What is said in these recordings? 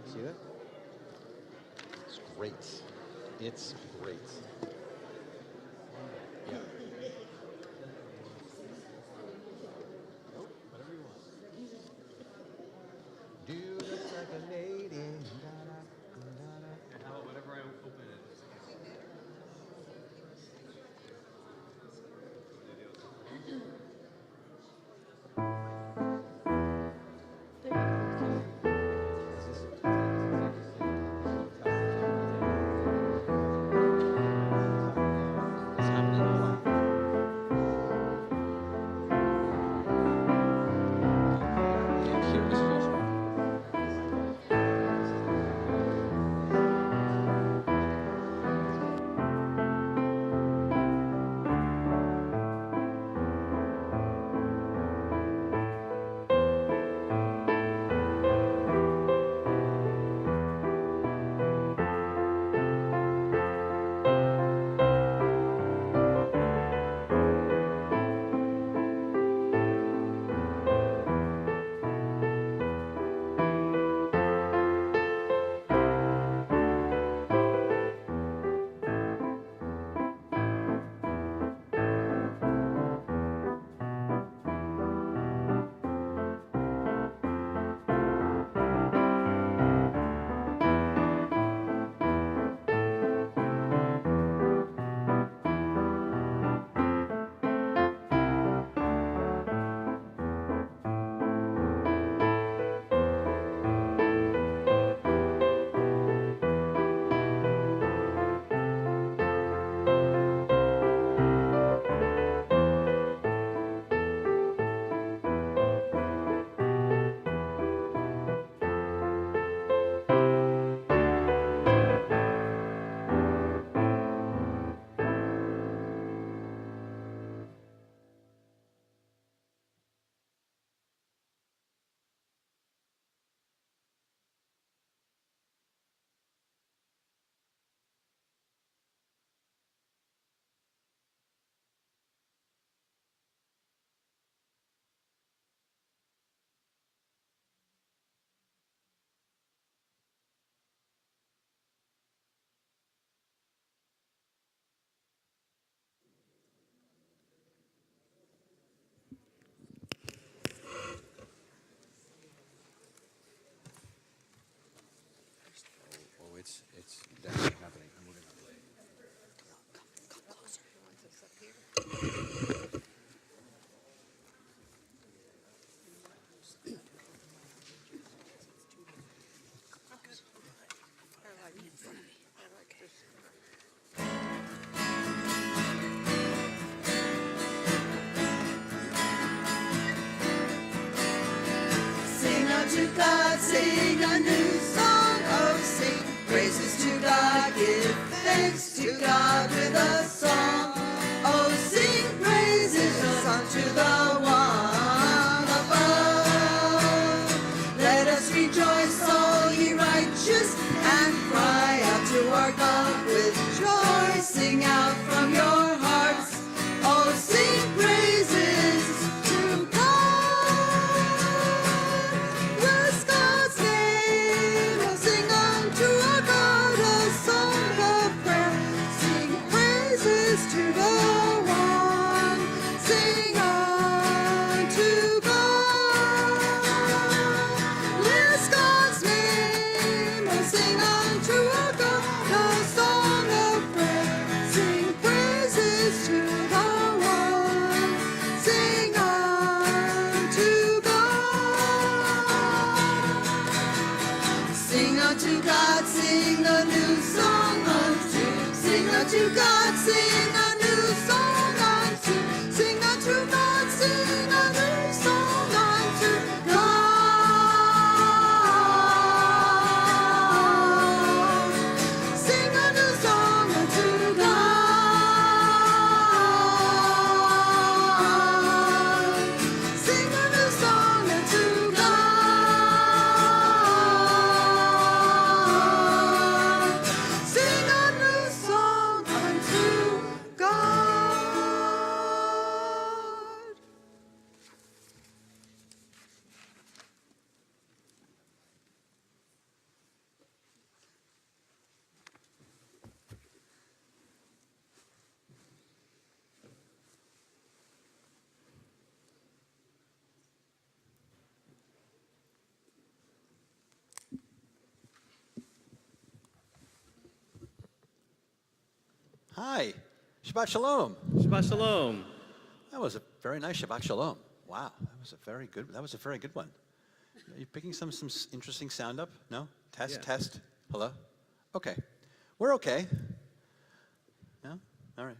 See that? It's great. It's great. Yeah. Nope, whatever you want. Do just like a lady. Da-da, da-da. And how about whatever I open it? Oh, it's definitely happening. I'm moving on. Come closer. You want this up here? I like it. I like this. Sing unto God, sing a new song, oh sing praises to God, give thanks to God with a song. Oh sing praises unto the one above. Let us rejoice, all ye righteous, and cry out to our God with joy. Sing out from your hearts, oh sing praises to God. Bless God's name, oh sing unto our God a song of prayer. Sing praises to the one, sing unto God. Bless God's name, oh sing unto our God a song of prayer. Sing praises to the one, sing unto God. Sing unto God, sing a new song unto. Sing unto God, sing a new song unto. Sing unto God, sing a new song Hi. Shabbat Shalom. Shabbat Shalom. That was a very nice Shabbat Shalom. Wow, that was a very good one. Are you picking some interesting sound up? No? Test. Hello? Okay. We're okay. No? All right.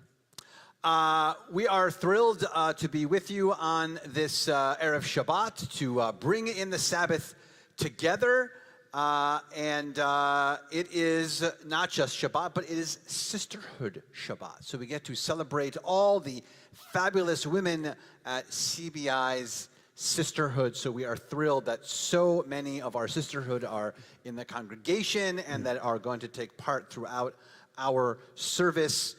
We are thrilled to be with you on this Erev Shabbat, to bring in the Sabbath together. And it is not just Shabbat, but it is Sisterhood Shabbat. So we get to celebrate all the fabulous women at CBI's Sisterhood. So we are thrilled that so many of our sisterhood are in the congregation and that are going to take part throughout our service.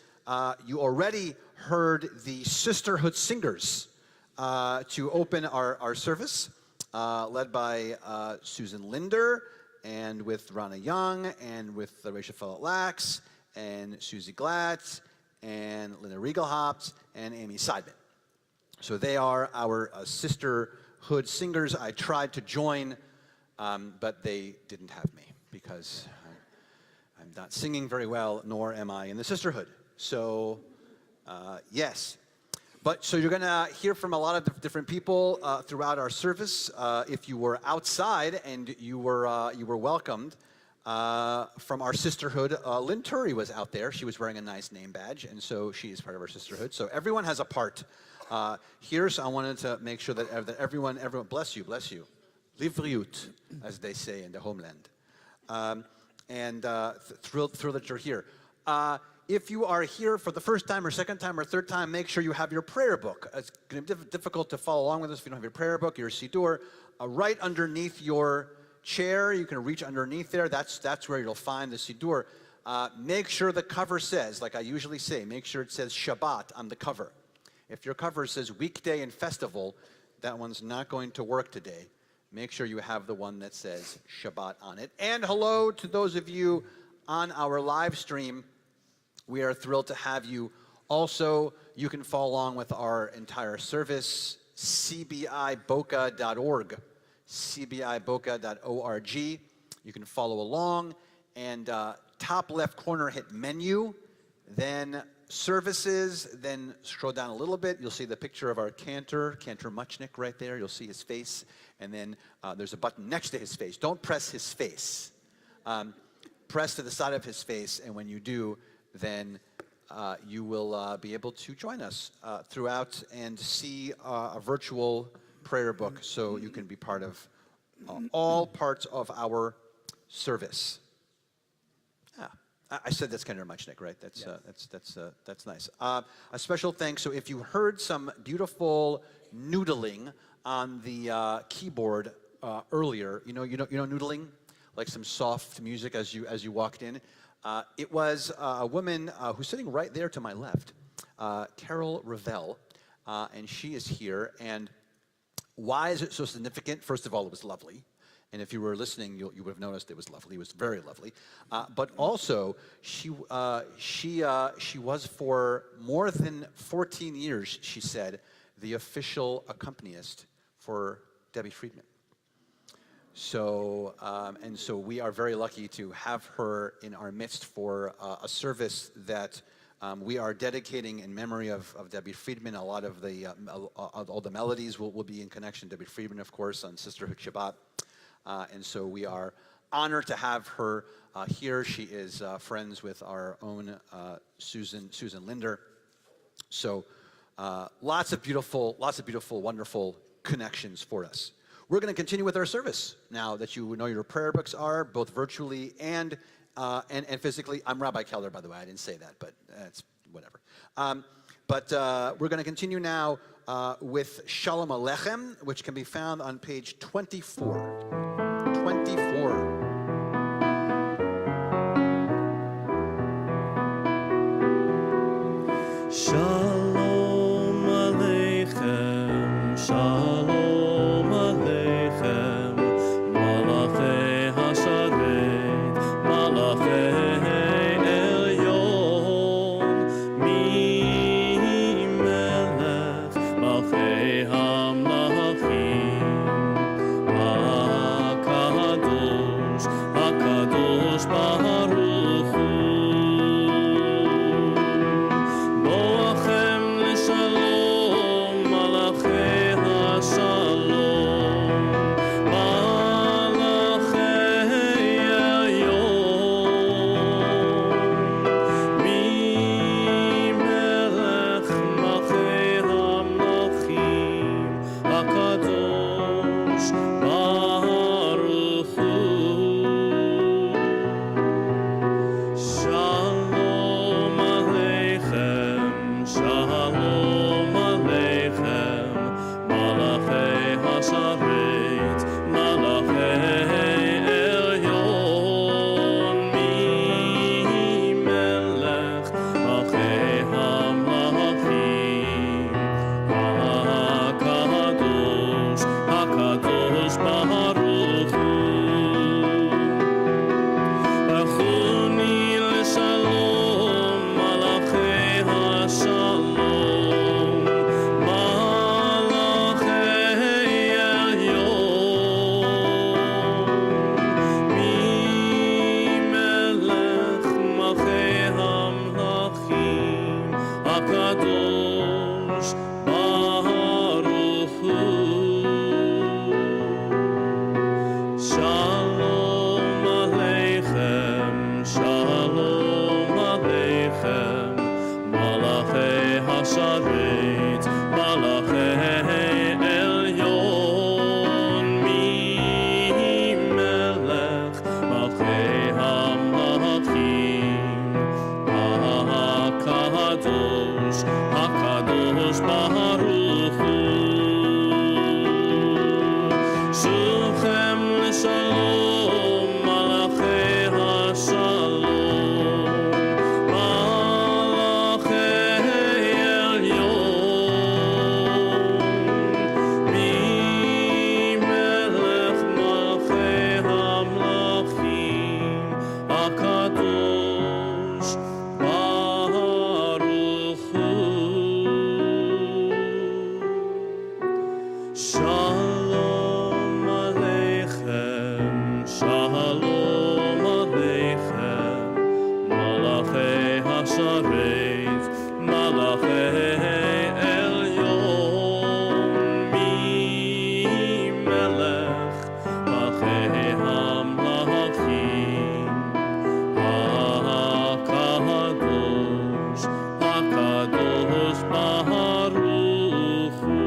You already heard the Sisterhood Singers to open our service, led by Susan Linder, and with Rana Young, and with Rachel Follett-Lax, and Susie Glatz, and Linda Riegelhaupt, and Amy Seidman. So they are our sisterhood singers. I tried to join, but they didn't have me, because I'm not singing very well, nor am I in the sisterhood. So, yes. But so you're going to hear from a lot of different people throughout our service. If you were outside and you were welcomed from our sisterhood, Lynn Turry was out there. She was wearing a nice name badge, and so she is part of our sisterhood. So everyone has a part here. So I wanted to make sure that everyone, bless you, livriut, as they say in the homeland, and thrilled that you're here. If you are here for the first time or second time or third time, make sure you have your prayer book. It's going to be difficult to follow along with us if you don't have your prayer book, your siddur. Right underneath your chair, you can reach underneath there. That's where you'll find the siddur. Make sure the cover says, like I usually say, make sure it says Shabbat on the cover. If your cover says weekday and festival, that one's not going to work today. Make sure you have the one that says Shabbat on it. And hello to those of you on our live stream. We are thrilled to have you. Also, you can follow along with our entire service, cbiboca.org, cbiboca.org. You can follow along, and top left corner, hit menu, then services, then scroll down a little bit. You'll see the picture of our Cantor Muchnick right there. You'll see his face, and then there's a button next to his face. Don't press his face. Press to the side of his face, and when you do, then you will be able to join us throughout and see a virtual prayer book, so you can be part of all parts of our service. I said that's kind of Muchnick, right? That's nice. A special thanks. So if you heard some beautiful noodling on the keyboard earlier, you know noodling, like some soft music as you walked in. It was a woman who's sitting right there to my left, Carol Ravel, and she is here. And why is it so significant? First of all, it was lovely. And if you were listening, you would have noticed it was lovely. It was very lovely. But also, she was for more than 14 years, she said, the official accompanist for Debbie Friedman. So, and so we are very lucky to have her in our midst for a service that we are dedicating in memory of Debbie Friedman. A lot of all the melodies will be in connection to Debbie Friedman, of course, on Sisterhood Shabbat. And so we are honored to have her here. She is friends with our own Susan Linder. So lots of beautiful, wonderful connections for us. We're going to continue with our service now that you know your prayer books are, both virtually and physically. I'm Rabbi Keller, by the way. I didn't say that, but it's whatever. But we're going to continue now with Shalom Aleichem, which can be found on page 24. 24. Shalom Aleichem, Shalom Aleichem, Malachei Hasharet, Malachei Elyon, Mi Melech, Malchei HaMlachim, HaKadosh, שובכם לשלום, מלאכי השלום, מלאכי עליון, ממלך מלכי המלכים, הקדוש ברוך הוא. Shalom Aleichem, Shalom Aleichem, Malachei HaSharet, Malachei Elyon, Mi-Melech, Malachei HaMlachim, HaKadosh, HaKadosh Baruch Hu.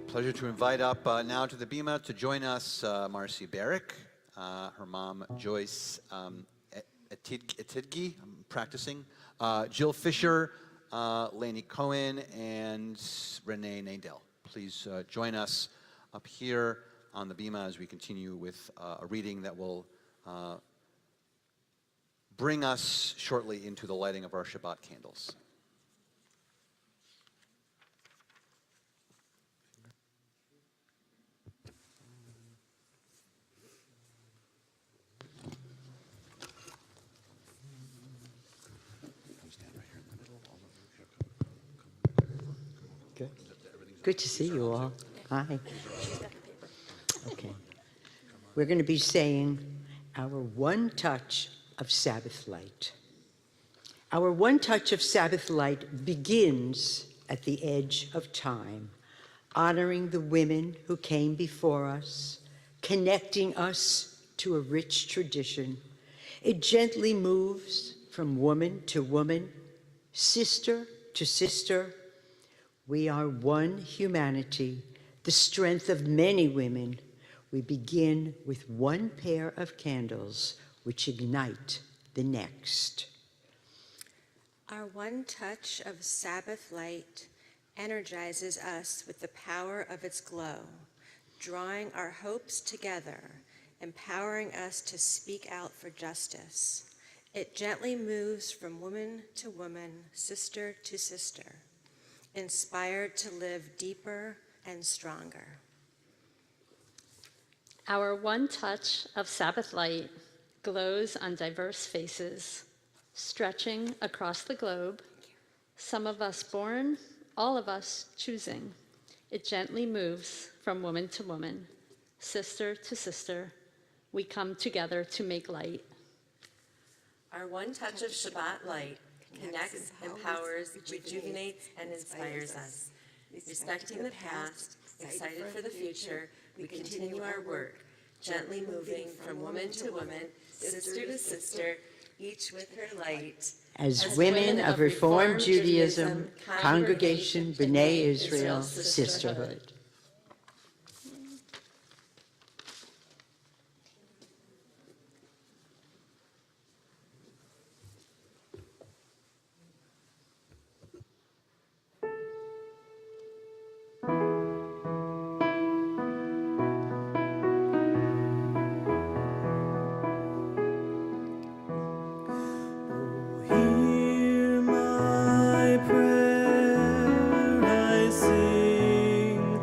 Pleasure to invite up now to the Bima to join us Marcy Barrick, her mom Joyce Etidgi, I'm practicing, Jill Fisher, Lainey Cohen, and Renee Nadell. Please join us up here on the Bima as we continue with a reading that will bring us shortly into the lighting of our Shabbat candles. Good. Good to see you all. Hi. Okay. We're going to be saying our one touch of Sabbath light. Our one touch of Sabbath light begins at the edge of time, honoring the women who came before us, connecting us to a rich tradition. It gently moves from woman to woman, sister to sister. We are one humanity, the strength of many women. We begin with one pair of candles, which ignite the next. Our one touch of Sabbath light energizes us with the power of its glow, drawing our hopes together, empowering us to speak out for justice. It gently moves from woman to woman, sister to sister, inspired to live deeper and stronger. Our one touch of Sabbath light glows on diverse faces, stretching across the globe, some of us born, all of us choosing. It gently moves from woman to woman, sister to sister. We come together to make light. Our one touch of Shabbat light connects, empowers, rejuvenates, and inspires us. Respecting the past, excited for the future, we continue our work, gently moving from woman to woman, sister to sister, each with her light. As women of Reformed Judaism, Congregation B'nai Israel Sisterhood. Hear my prayer, I sing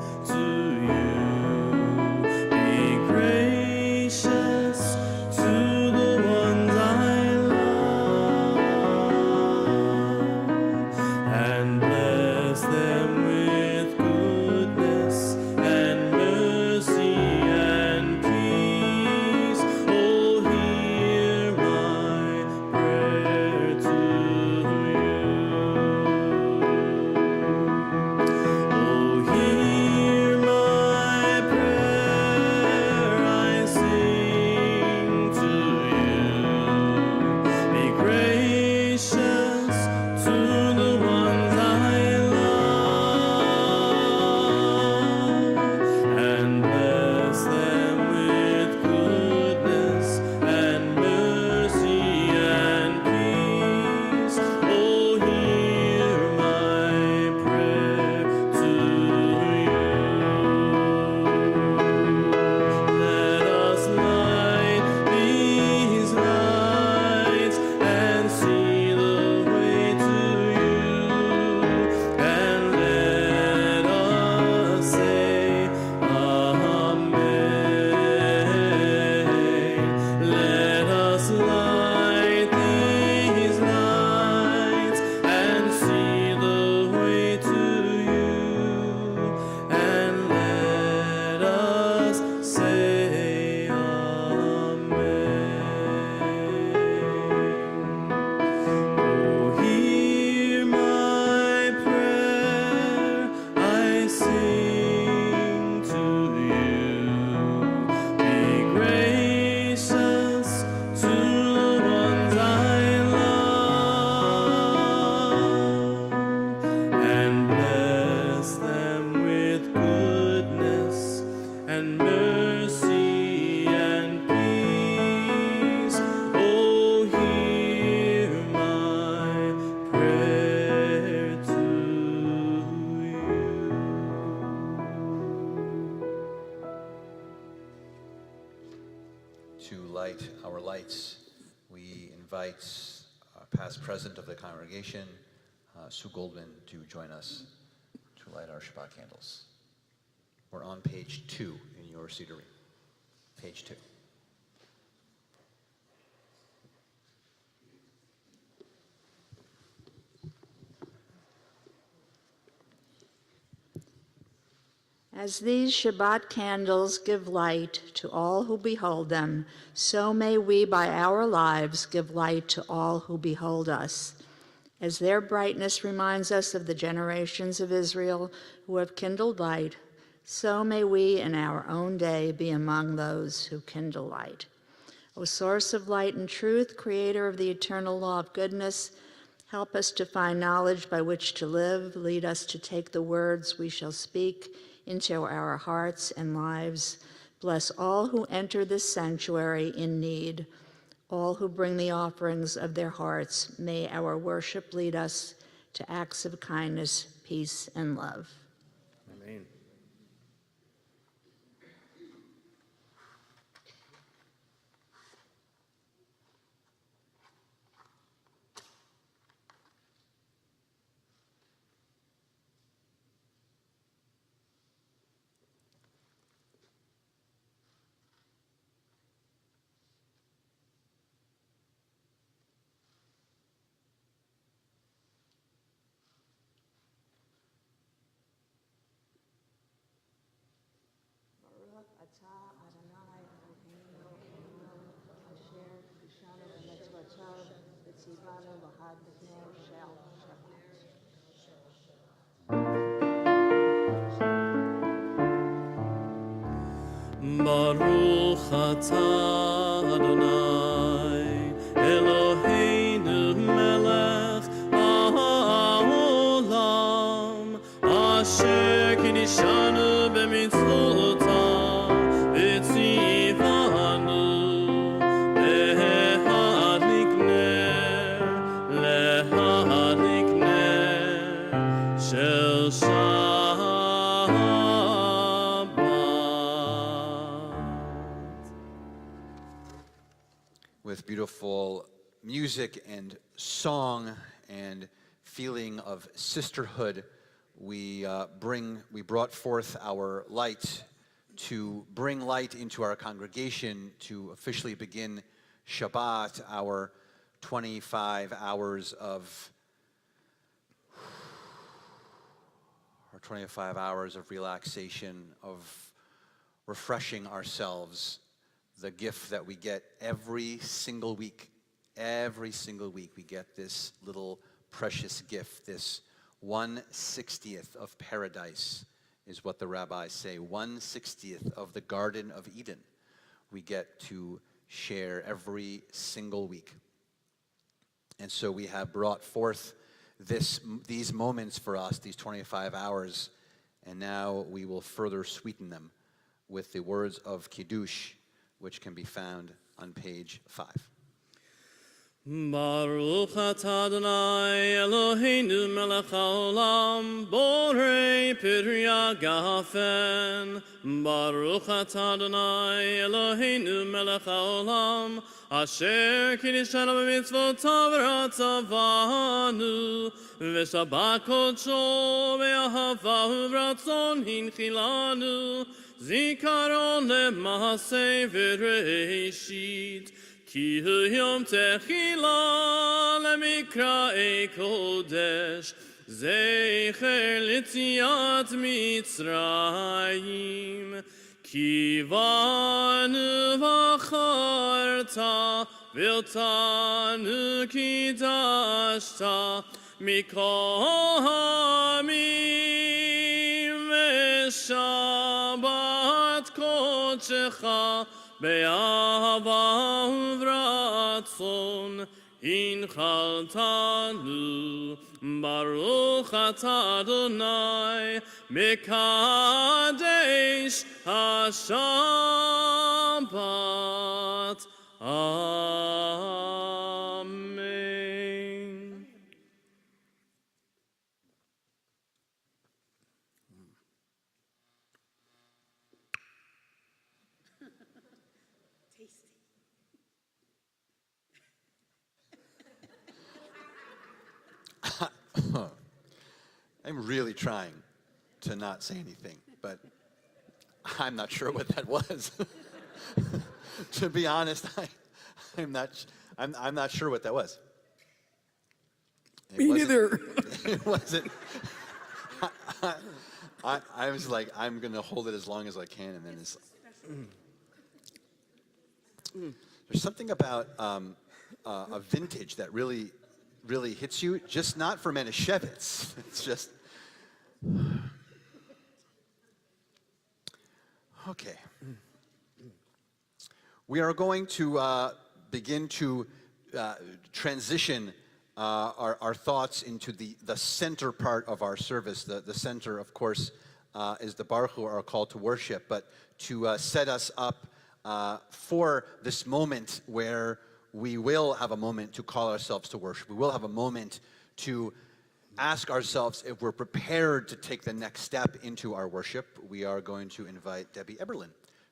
light our lights. We invite past president of the congregation, Sue Goldman, to join us to light our Shabbat candles. We're on page 2 in your Siduri. Page 2. As these Shabbat candles give light to all who behold them, so may we by our lives give light to all who behold us. As their brightness reminds us of the generations of Israel who have kindled light, so may we in our own day be among those who kindle light. O source of light and truth, creator of the eternal law of goodness, help us to find knowledge by which to live. Lead us to take the words we shall speak into our hearts and lives. Bless all who enter this sanctuary in need, all who bring the offerings of their hearts. May our worship lead us to acts of kindness, peace, and love. Amen. Baruch atah Adonai Eloheinu melech haolam asher kiddushanu b'mitzvotav v'tzivanu lehadlik ner shel with beautiful music and song and feeling of sisterhood, we brought forth our light to bring light into our congregation to officially begin Shabbat, our 25 hours of relaxation, of refreshing ourselves. The gift that we get every single week we get this little precious gift, this 1/60th of paradise is what the rabbis say, 1/60th of the Garden of Eden we get to share every single week. And so we have brought forth these moments for us, these 25 hours, and now we will further sweeten them with the words of Kiddush, which can be found on page 5. Baruch atah Adonai Eloheinu melech haolam borei peri hagafen. Baruch atah Adonai Eloheinu melech haolam asher kiddushanu b'mitzvotav v'ratzavanu v'shabbat kodsho be'ahava u'vratzon hinchilanu zikaron le'maseh v'reishit Ki hu yom techila lemikra kodesh zecher litziat Mitzrayim Ki vanu vacharta viltanu kidashta mikol hamim v'shabbat kodshecha Be'ahava uvratzon hinchaltanu Baruch atah Adonai Mekadesh HaShabbat Amen. I'm really trying to not say anything, but I'm not sure what that was. To be honest, I'm not sure what that was. Me neither. It wasn't. I was like, I'm gonna hold it as long as I can, and then it's. There's something about a vintage that really hits you, just not for Manischewitz. It's just. Okay. We are going to begin to transition our thoughts into the center part of our service. The center, of course, is the Baruch Hu, our call to worship, but to set us up for this moment where we will have a moment to call ourselves to worship. We will have a moment to ask ourselves if we're prepared to take the next step into our worship. We are going to invite Debbie Eberlin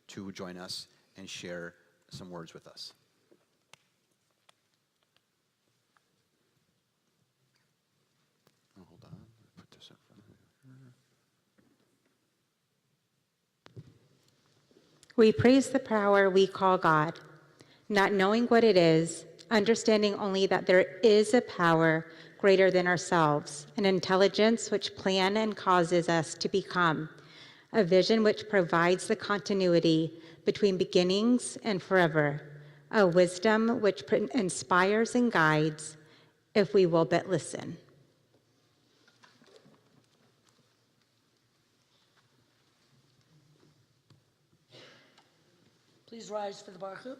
to join us and share some words with us. Oh, hold on, put this up front. We praise the power we call God, not knowing what it is, understanding only that there is a power greater than ourselves, an intelligence which plans and causes us to become, a vision which provides the continuity between beginnings and forever, a wisdom which inspires and guides if we will but listen. Please rise for the Baruch Hu.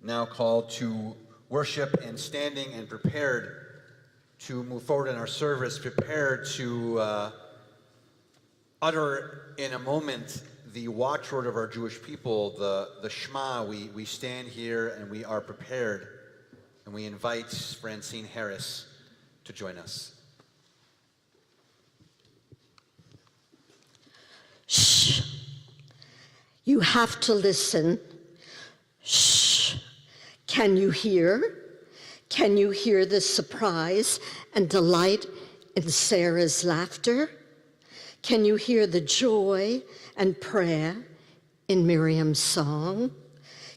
Now called to worship and standing and prepared to move forward in our service, prepared to utter in a moment the watchword of our Jewish people, the Shema. We stand here and we are prepared, and we invite Francine Harris to join us. Shh. You have to listen. Shh. Can you hear? Can you hear the surprise and delight in Sarah's laughter? Can you hear the joy and prayer in Miriam's song?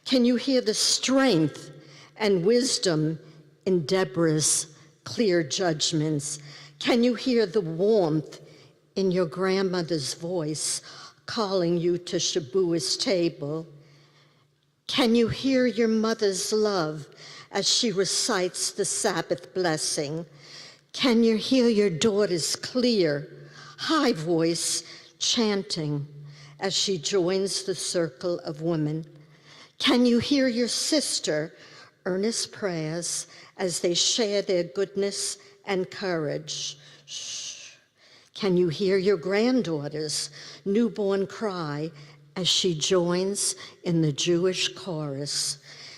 Can you hear the strength and wisdom in Deborah's clear judgments? Can you hear the warmth in your grandmother's voice calling you to Shabua's table? Can you hear your mother's love as she recites the Sabbath blessing? Can you hear your daughter's clear, high voice chanting as she joins the circle of women? Can you hear your sister earnest prayers as they share their goodness and courage? Shh. Can you hear your granddaughter's newborn cry as she joins in the Jewish chorus?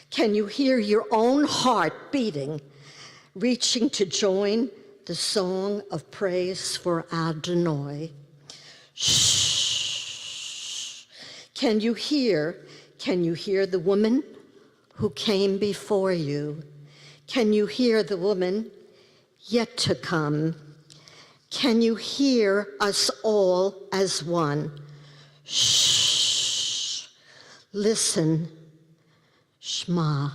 Can you hear your own heart beating, reaching to join the song of praise for Adonai? Shh. Can you hear the woman who came before you? Can you hear the woman yet to come? Can you hear us all as one? Shh. Listen. Shema.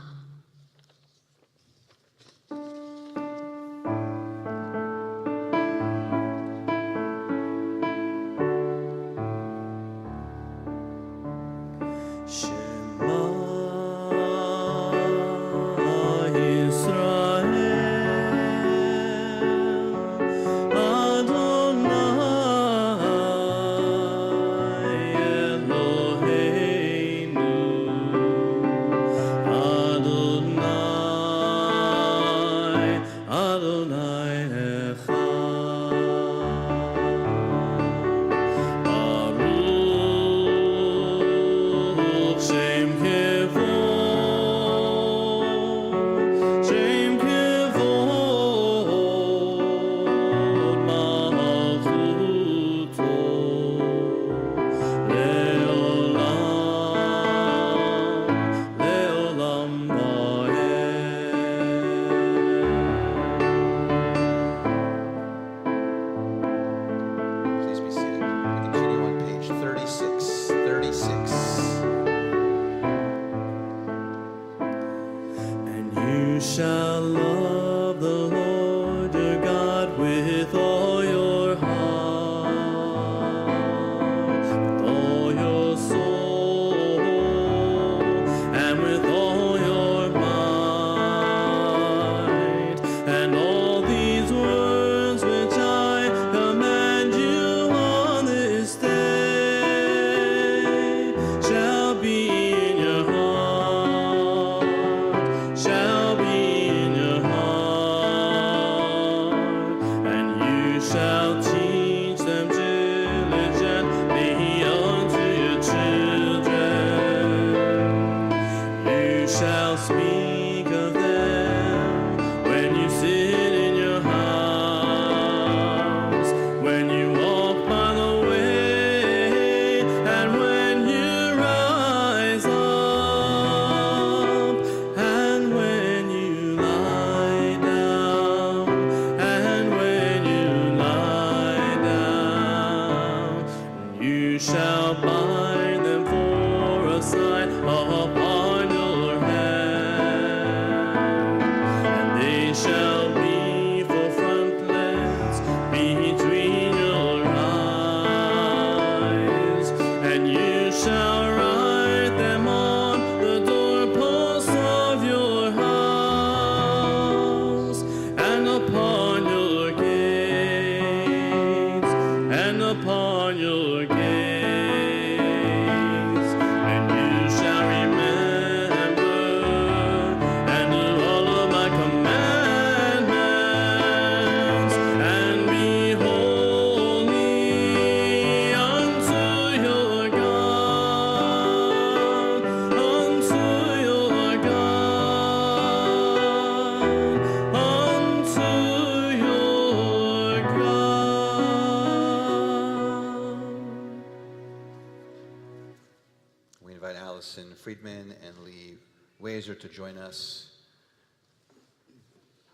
Friedman and Lee Wazer to join us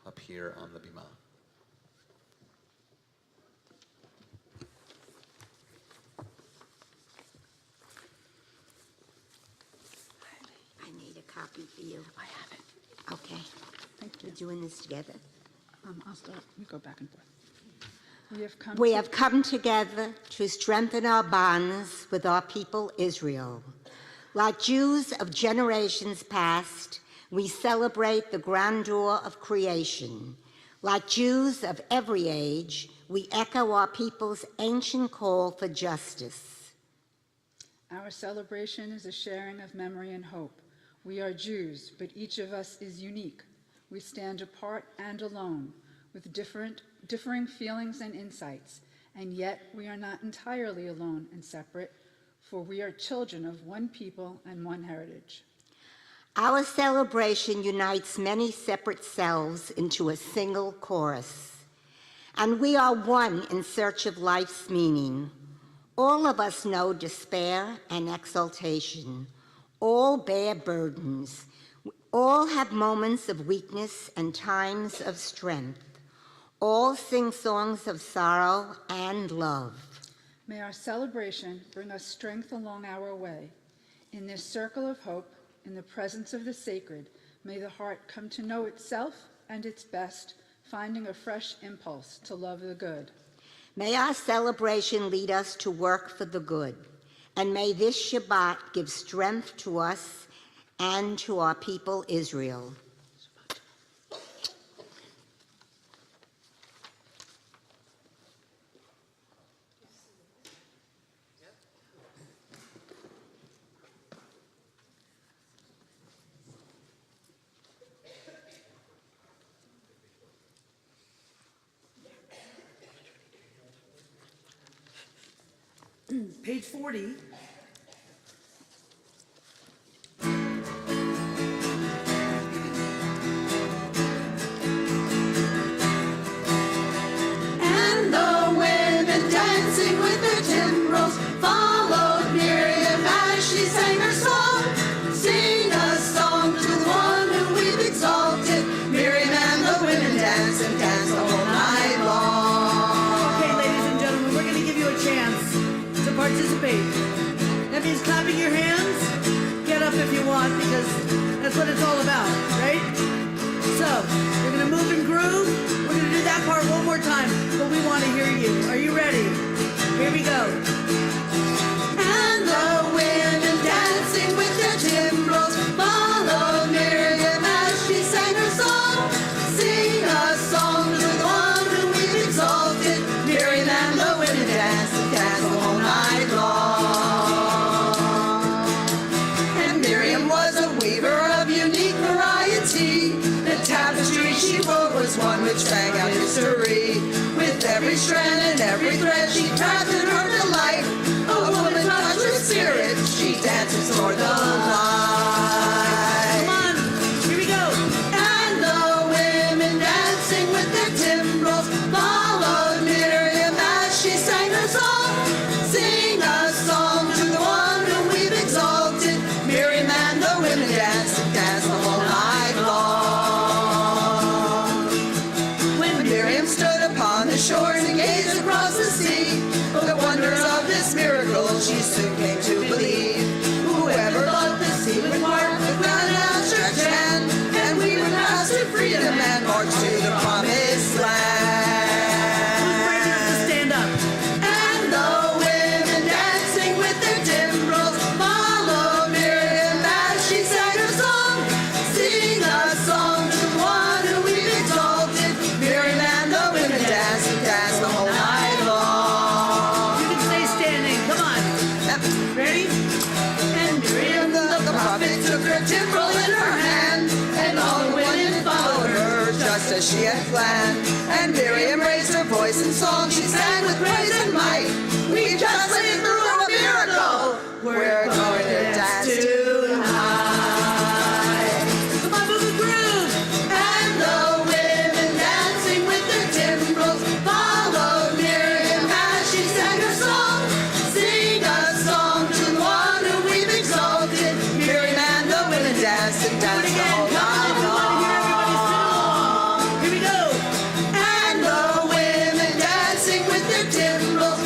up here on the bima. I need a copy for you. I have it. Okay. Thank you. We're doing this together. I'll start. We go back and forth. We have come together to strengthen our bonds with our people Israel. Like Jews of generations past, we celebrate the grandeur of creation. Like Jews of every age, we echo our people's ancient call for justice. Our celebration is a sharing of memory and hope. We are Jews, but each of us is unique. We stand apart and alone, with differing feelings and insights, and yet we are not entirely alone and separate, for we are children of one people and one heritage. Our celebration unites many separate selves into a single chorus, and we are one in search of life's meaning. All of us know despair and exaltation. All bear burdens. All have moments of weakness and times of strength. All sing songs of sorrow and love. May our celebration bring us strength along our way. In this circle of hope, in the presence of the sacred, may the heart come to know itself and its best, finding a fresh impulse to love the good. May our celebration lead us to work for the good, and may this Shabbat give strength to us and to our people Israel. Page 40. And the women dancing with their timbrels followed Miriam as she sang her song. Sing a song to the one who we've exalted. Miriam and the women dance and dance the whole night long. Okay, ladies and gentlemen, we're going to give you a chance to participate. That means clapping your hands. Get up if you want, because that's what it's all about, right? So, we're going to move and groove. We're going to do that part one more time, but we want to hear you. Are you ready? Here we go. And the women dancing with their timbrels followed Miriam as she sang her song. Sing a song to the one who we've exalted. Miriam and the women dance and dance the whole night long. And Miriam was a weaver of unique variety. The tapestry she wove was one which rang out history. With every strand and every thread she crafted her delight. A woman touched with spirit, she dances for the light. Come on, here we go. And the women dancing with their timbrels followed Miriam as she sang her song. Sing a song to the one whom we've exalted. Miriam and the women dance and dance the whole night long. When Miriam stood upon the shore and gazed across the sea, the wonders of this miracle she soon came to believe. Whoever loved the sea would part the ground and outstretched hand, and we would pass to freedom and march to the promised land. Who's brave enough to stand up? And the women dancing with their timbrels followed Miriam as she sang her song. Sing a song to the one who we've exalted. Miriam and the women dance and dance the whole night long. You can stay standing. Come on. Ready? And Miriam the prophet took her timbrel in her hand, and all the women followed her just as she had planned. And Miriam raised her voice in song, she sang with praise and might. We just lived through a miracle. We're going to dance tonight. Come on, move and groove. And the women dancing with their timbrels followed Miriam as she sang her song. Sing a song to the one whom we've exalted. Miriam and the women dance and dance the whole night long. Here we go. And the women dancing with their timbrels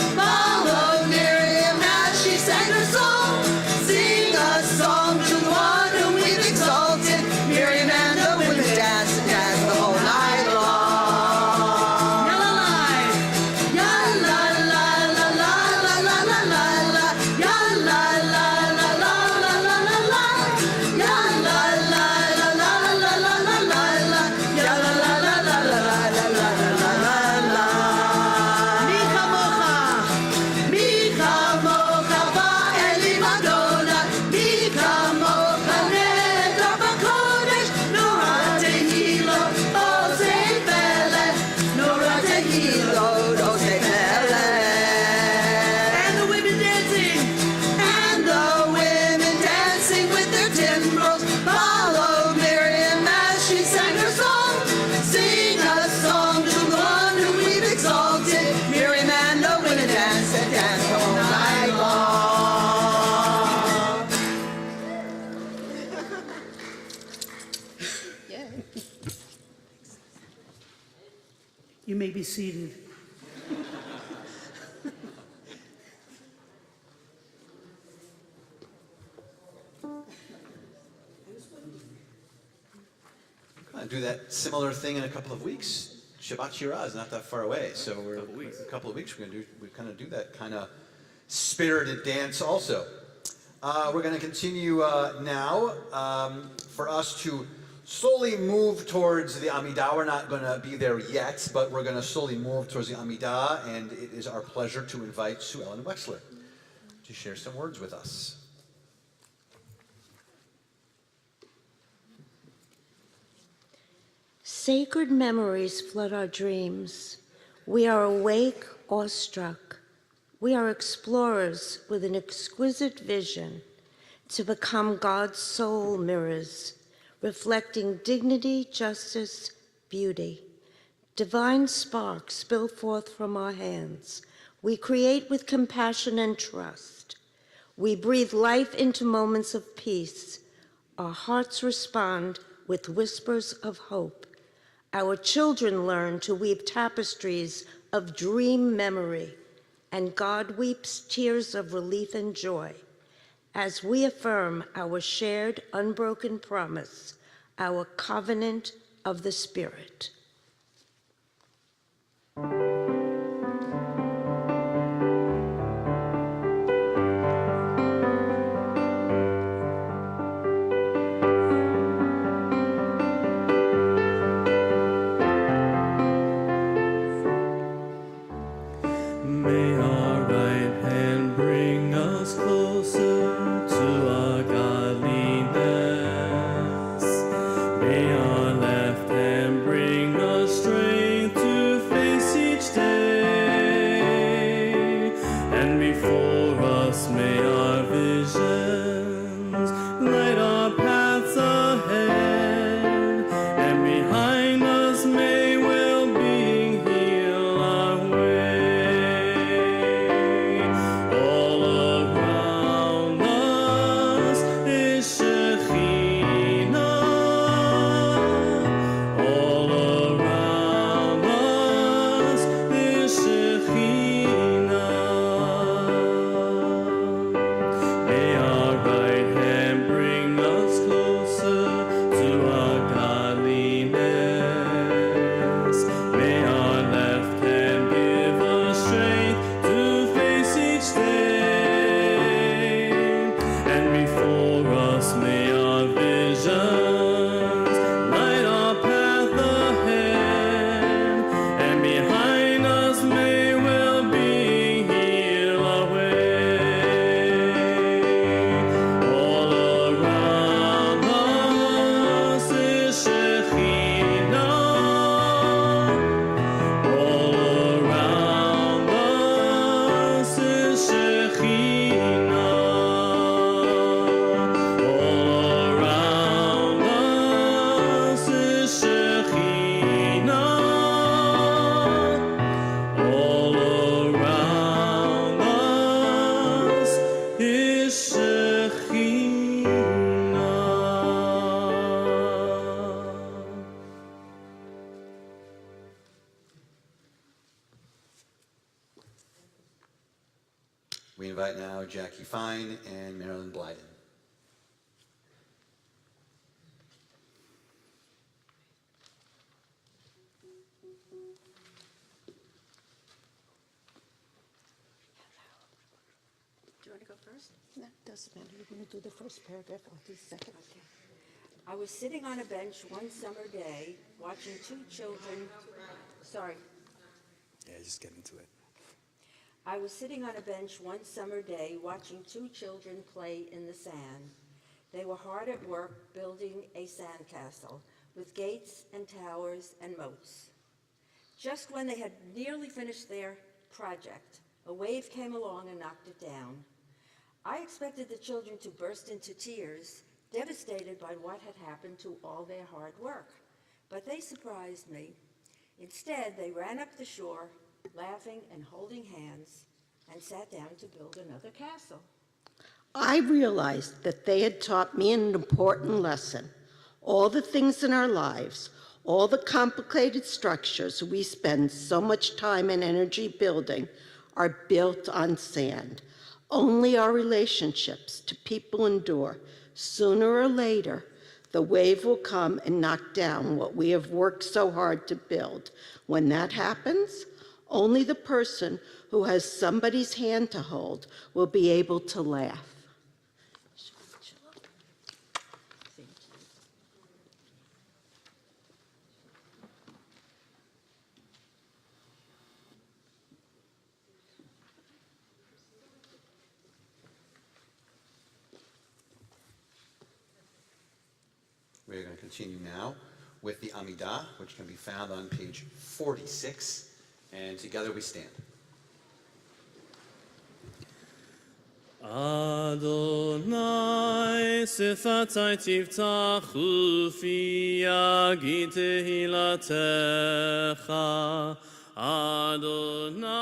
be seated. We're going to do that similar thing in a couple of weeks. Shabbat Shirah is not that far away, so in a couple of weeks we kind of do that kind of spirited dance also. We're going to continue now for us to slowly move towards the Amidah. We're not going to be there yet, but we're going to slowly move towards the Amidah, and it is our pleasure to invite Sue Ellen Wexler to share some words with us. Sacred memories flood our dreams. We are awake, awestruck. We are explorers with an exquisite vision to become God's soul mirrors, reflecting dignity, justice, beauty. Divine sparks spill forth from our hands. We create with compassion and trust. We breathe life into moments of peace. Our hearts respond with whispers of hope. Our children learn to weave tapestries of dream memory, and God weeps tears of relief and joy as we affirm our shared unbroken promise, our covenant of the Spirit. May our right hand bring us closer to our godliness. May our left hand bring us strength to face each day. And before us may our visions light our paths ahead. And behind us may well-being heal our way. All around us is Shekhinah. All around us is Shekhinah. May our right hand bring us closer to our godliness. May our left hand give us strength to face each day. And before us may our visions light our path ahead. And behind us may well-being heal our way. All around us is Shekhinah. All around us is Shekhinah. All around us is Shekhinah. All around us is Shekhinah. We invite now Jackie Fine and Marilyn Blyden. Do you want to go first? No, doesn't matter. You're going to do the first paragraph, I'll do the second. Okay. I was sitting on a bench one summer day watching two children. Sorry. Yeah, just get into it. I was sitting on a bench one summer day watching two children play in the sand. They were hard at work building a sandcastle with gates and towers and moats. Just when they had nearly finished their project, a wave came along and knocked it down. I expected the children to burst into tears, devastated by what had happened to all their hard work. But they surprised me. Instead, they ran up the shore, laughing and holding hands, and sat down to build another castle. I realized that they had taught me an important lesson. All the things in our lives, All the complicated structures we spend so much time and energy building are built on sand. Only our relationships to people endure. Sooner or later, the wave will come and knock down what we have worked so hard to build. When that happens, only the person who has somebody's hand to hold will be able to laugh. We're going to continue now with the Amidah, which can be found on page 46, and together we stand. Adonai sifatai tiftachu fi yagi tehilatecha. Adonai,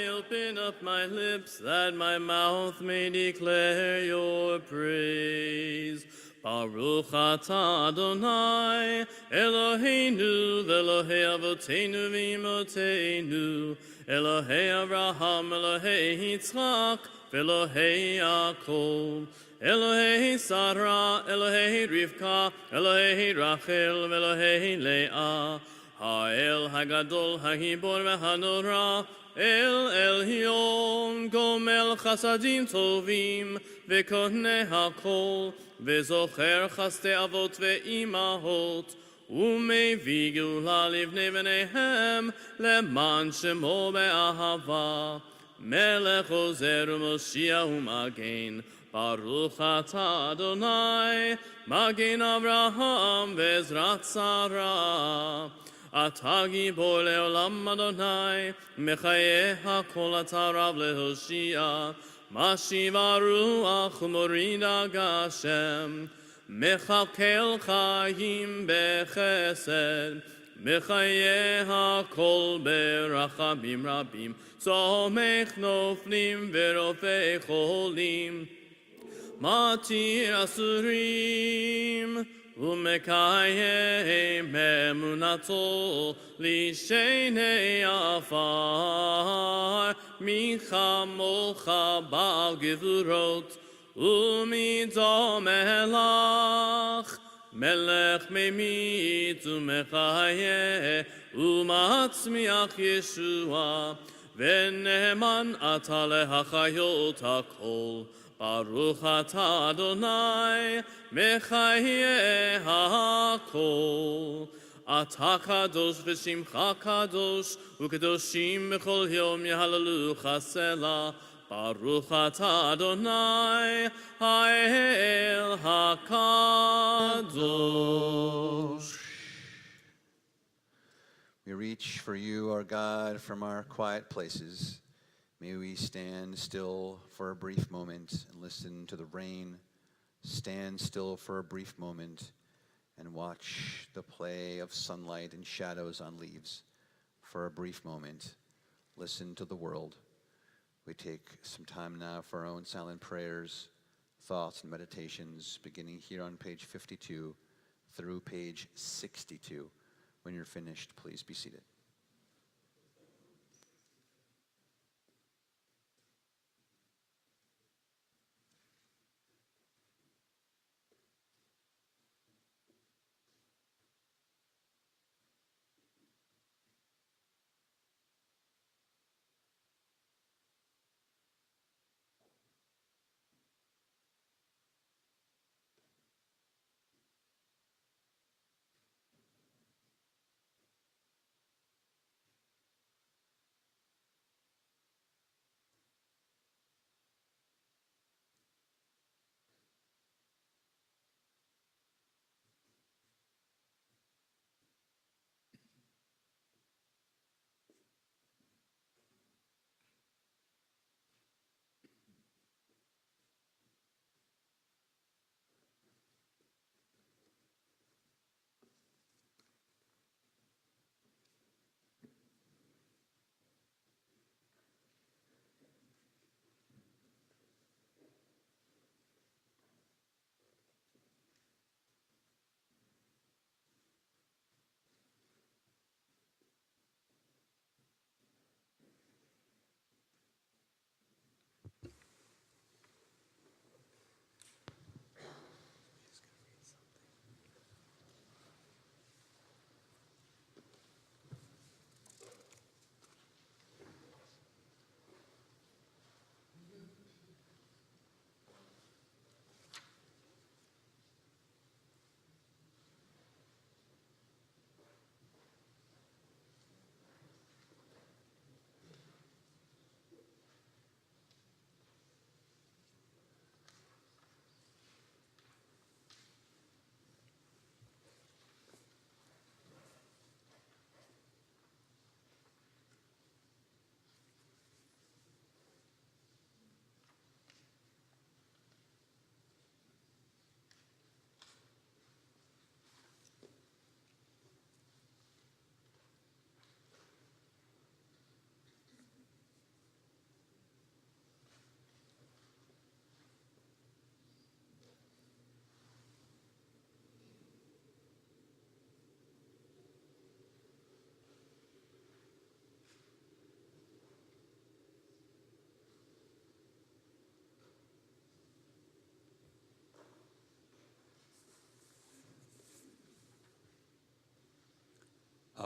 open up my lips that my mouth may declare your praise. Baruch atah Adonai, Eloheinu v'Elohei avoteinu v'imotenu, Elohei Abraham, Elohei Yitzchak, v'Elohei Yaakov, Elohei Sarah, Elohei Rivka, Elohei Rachel, v'Elohei Leah, Ha'el Hagadol Hagibor v'Hanora, El Elyon, Gomel Chasadim Tovim, v'Koneh HaKol, וזוכר חסדי אבות ואימהות, ומביא גאולה לבני בניהם, למען שמו באהבה. מלך עוזר ומושיע ומגן, ברוך אתה אדוני, מגן אברהם ועזרת שרה. אתה גיבור לעולם אדוני, מחיי הכל אתה רב להושיע. משיב הרוח ומוריד הגשם, מכלכל חיים בחסד, מחיי הכל ברחמים רבים, צומח נופלים ורופא חולים, מתיר אסורים ומקיים אמונתו לשני עפר, מי כמוך בעל גבורות ומידו מלך, מלך ממית ומחיה ומצמיח ישועה, ונאמן אתה להחיות הכל. ברוך אתה אדוני מחיי הכל. אתה קדוש ושמך קדוש, וקדושים בכל יום יהללוך סלה. ברוך אתה אדוני האל הקדוש. We reach for you, our God, from our quiet places. May we stand still for a brief moment and listen to the rain. Stand still for a brief moment and watch the play of sunlight and shadows on leaves. For a brief moment, listen to the world. We take some time now for our own silent prayers, thoughts, and meditations, beginning here on page 52 through page 62. When you're finished, please be seated.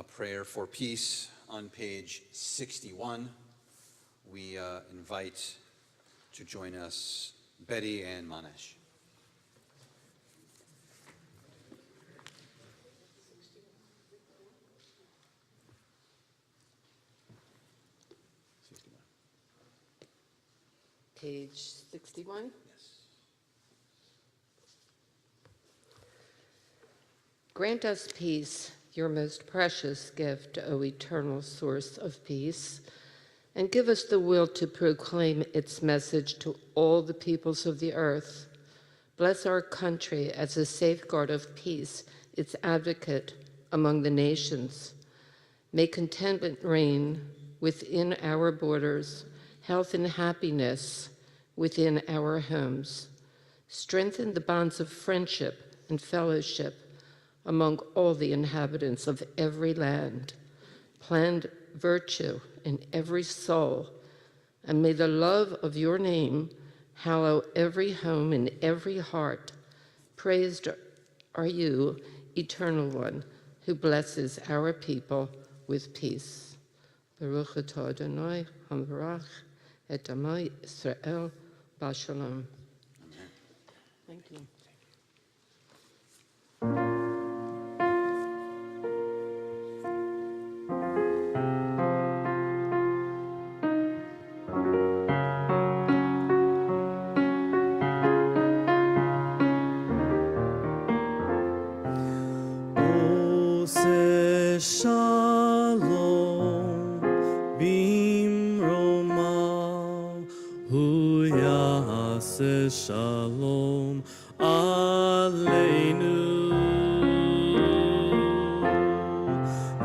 a prayer for peace on page 61. We invite to join us Betty and Manesh. Page 61? Grant us peace, your most precious gift, O eternal source of peace, and give us the will to proclaim its message to all the peoples of the earth. Bless our country as a safeguard of peace, its advocate among the nations. May contentment reign within our borders, health and happiness within our homes. Strengthen the bonds of friendship and fellowship among all the inhabitants of every land. Plant virtue in every soul, and may the love of your name hallow every home and every heart. Praised are you, Eternal One, who blesses our people with peace. Baruch atah Adonai hamvarach et amai Israel b'shalom. Thank you. Shalom bimroma hu yaseh shalom aleinu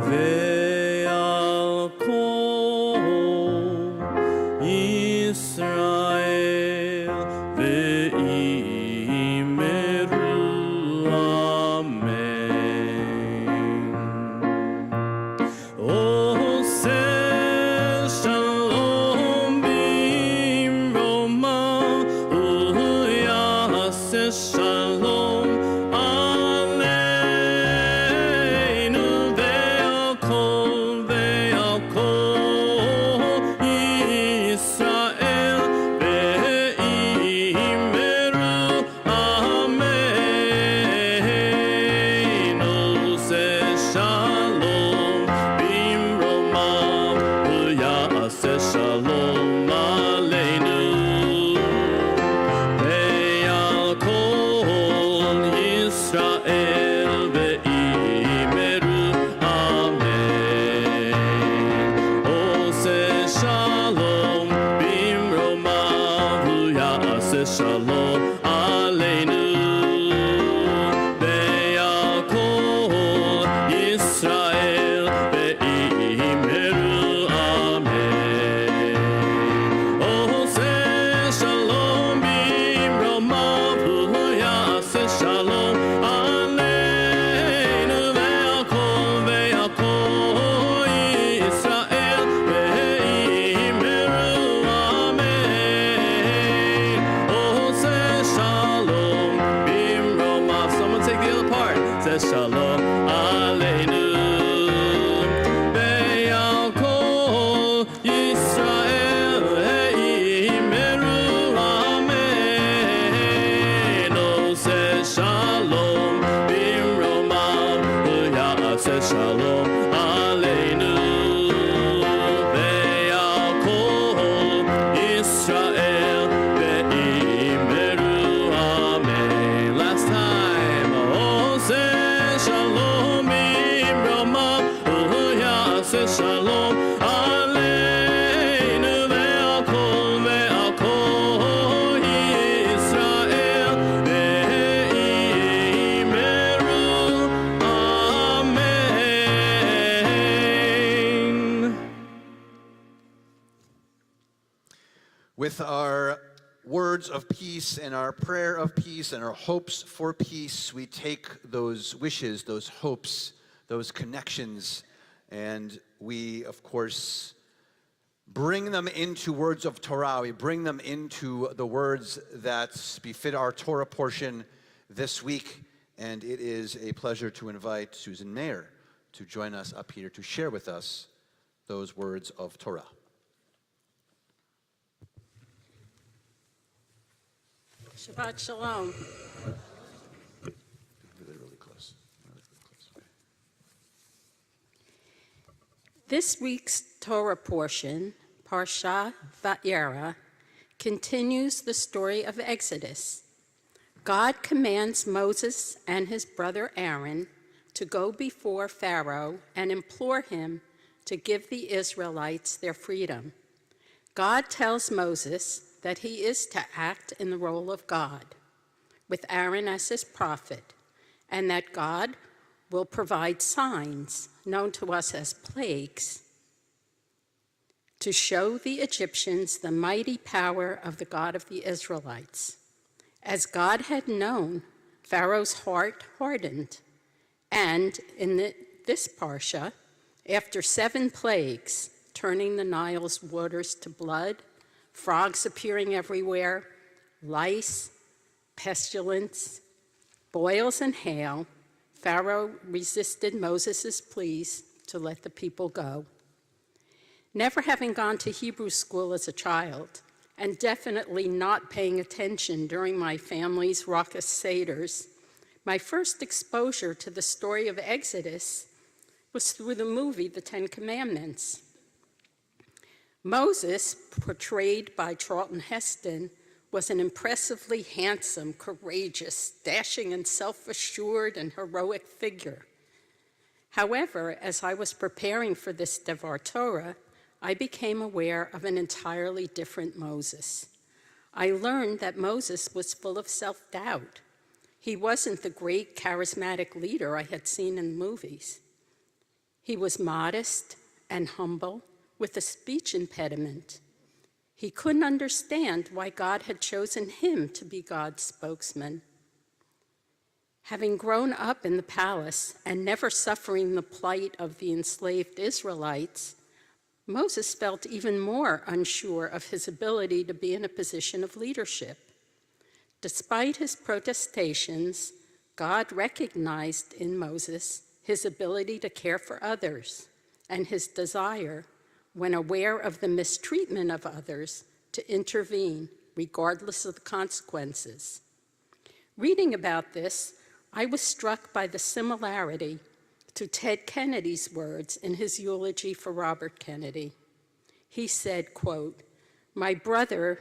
ve'al kol Yisrael ve'imeru amen. Oseh shalom bimroma uyaseh shalom aleinu ve'al kol Yisrael ve'imeru amen. Oseh shalom bimroma uyaseh shalom aleinu ve'al kol Yisrael ve'imeru amen. Oseh shalom bimroma uyaseh shalom aleinu ve'al kol Yisrael ve'imeru amen. Oseh shalom bimroma uyaseh shalom aleinu ve'al kol Yisrael ve'imeru amen. Oseh shalom bimroma. Someone take the other part. Says shalom aleinu ve'al kol Yisrael ve'imeru amen. Oseh shalom bimroma uyaseh shalom aleinu ve'al kol Yisrael ve'imeru amen. Last time. Oseh shalom bimroma uyaseh shalom aleinu ve'al kol Yisrael ve'imeru amen. With our words of peace and our prayer of peace and our hopes for peace, we take those wishes, those hopes, those connections, and we, of course, bring them into words of Torah. We bring them into the words that befit our Torah portion this week. And it is a pleasure to invite Susan Mayer to join us up here to share with us those words of Torah. Shabbat Shalom. Really close. This week's Torah portion, Parsha Va'era, continues the story of Exodus. God commands Moses and his brother Aaron to go before Pharaoh and implore him to give the Israelites their freedom. God tells Moses that he is to act in the role of God, with Aaron as his prophet, and that God will provide signs, known to us as plagues, to show the Egyptians the mighty power of the God of the Israelites. As God had known, Pharaoh's heart hardened, and in this parsha, after 7 plagues, turning the Nile's waters to blood, frogs appearing everywhere, lice, pestilence, boils, and hail, Pharaoh resisted Moses' pleas to let the people go. Never having gone to Hebrew school as a child, and definitely not paying attention during my family's raucous seders, my first exposure to the story of Exodus was through the movie The Ten Commandments. Moses, portrayed by Charlton Heston, was an impressively handsome, courageous, dashing, and self-assured and heroic figure. However, as I was preparing for this Devar Torah, I became aware of an entirely different Moses. I learned that Moses was full of self-doubt. He wasn't the great charismatic leader I had seen in movies. He was modest and humble, with a speech impediment. He couldn't understand why God had chosen him to be God's spokesman. Having grown up in the palace and never suffering the plight of the enslaved Israelites, Moses felt even more unsure of his ability to be in a position of leadership. Despite his protestations, God recognized in Moses his ability to care for others and his desire, when aware of the mistreatment of others, to intervene regardless of the consequences. Reading about this, I was struck by the similarity to Ted Kennedy's words in his eulogy for Robert Kennedy. He said, quote, "My brother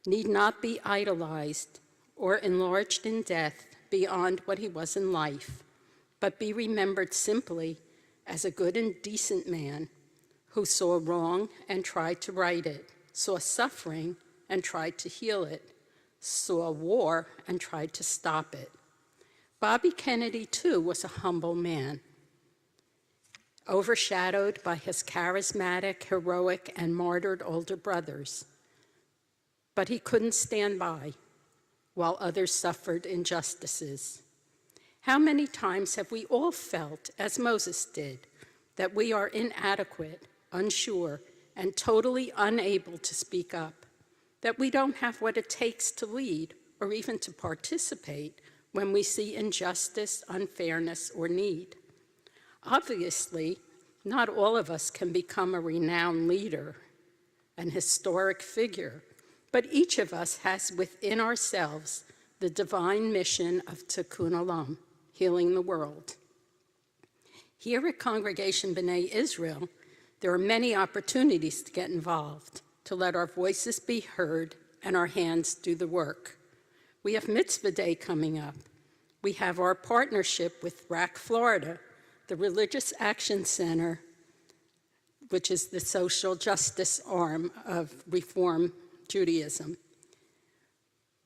need not be idolized or enlarged in death beyond what he was in life, but be remembered simply as a good and decent man who saw wrong and tried to right it, saw suffering and tried to heal it, saw war and tried to stop it." Bobby Kennedy, too, was a humble man, overshadowed by his charismatic, heroic, and martyred older brothers. But he couldn't stand by while others suffered injustices. How many times have we all felt, as Moses did, that we are inadequate, unsure, and totally unable to speak up, that we don't have what it takes to lead or even to participate when we see injustice, unfairness, or need? Obviously, not all of us can become a renowned leader, an historic figure, but each of us has within ourselves the divine mission of Tikkun Olam, healing the world. Here at Congregation B'nai Israel, there are many opportunities to get involved, to let our voices be heard and our hands do the work. We have Mitzvah Day coming up. We have our partnership with RAC Florida, the Religious Action Center, which is the social justice arm of Reform Judaism.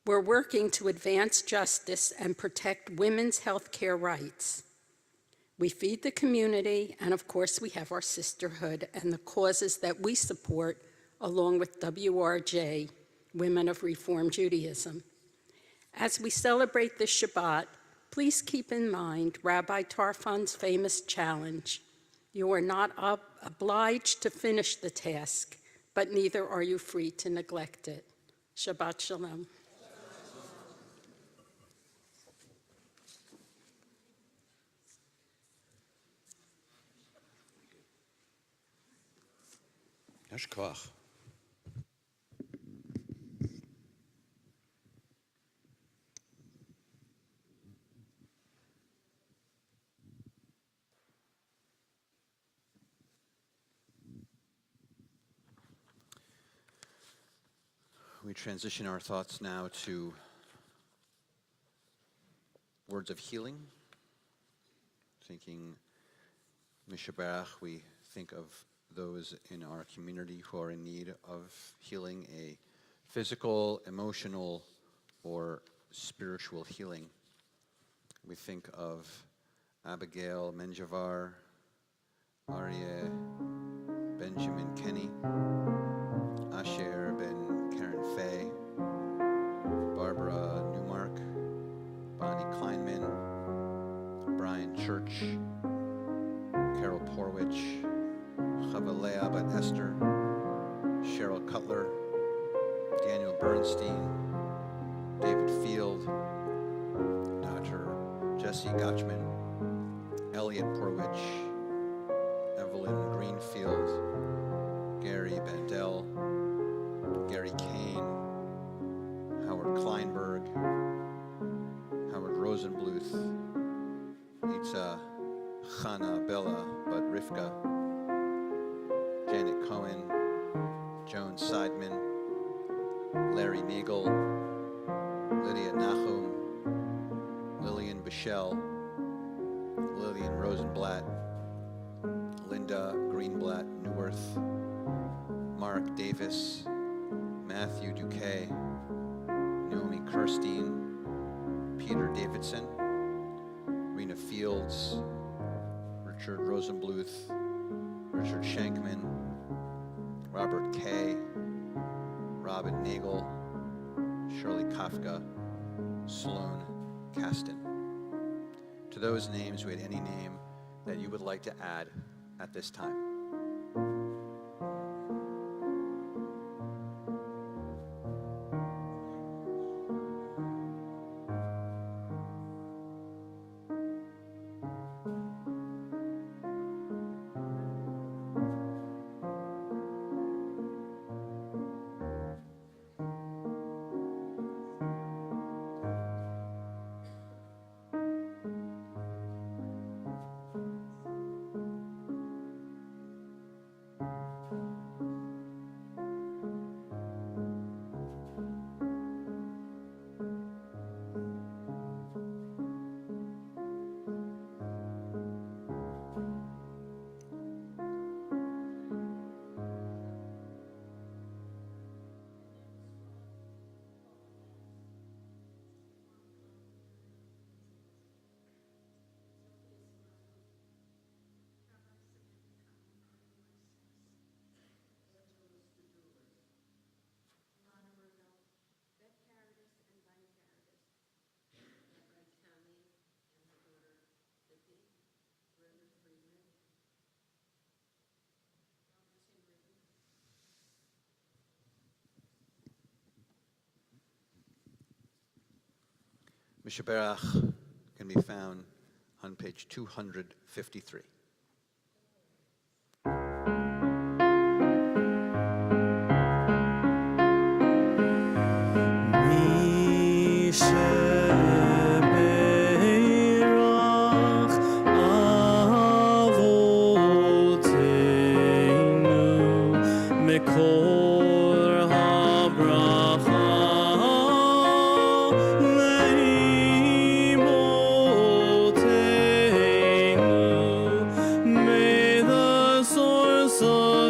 We're working to advance justice and protect women's health care rights. We feed the community, and of course we have our sisterhood and the causes that we support, along with WRJ, Women of Reform Judaism. As we celebrate this Shabbat, please keep in mind Rabbi Tarfon's famous challenge: you are not obliged to finish the task, but neither are you free to neglect it. Shabbat Shalom. Yesh koach. We transition our thoughts now to words of healing. Thinking Mishaberach, we think of those in our community who are in need of healing, a physical, emotional, or spiritual healing. We think of Abigail Menjavar, Aryeh Benjamin Kenny, Asher Ben Karen Fay, Barbara Newmark, Bonnie Kleinman, Brian Church, Carol Porwich, Chavalea Bat Esther, Cheryl Cutler, Daniel Bernstein, David Field, Dr. Jesse Gotchman, Elliot Porwich, Evelyn Greenfield, Gary Bandel, Gary Kane, Howard Kleinberg, Howard Rosenbluth, Itza Chana Bella Bat Rivka, Janet Cohen, Joan Seidman, Larry Nagel, Lydia Nahum, Lillian Bichelle, Lillian Rosenblatt, Linda Greenblatt Newworth, Mark Davis, Matthew Duque, Naomi Kirstein, Peter Davidson, Rena Fields, Richard Rosenbluth, Richard Shankman, Robert Kay, Robin Nagel, Shirley Kafka, Sloan Kasten. To those names, we had any name that you would like to add at this time. Mishaberach can be found on page 253.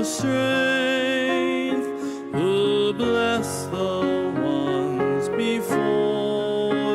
Strength, who bless the ones before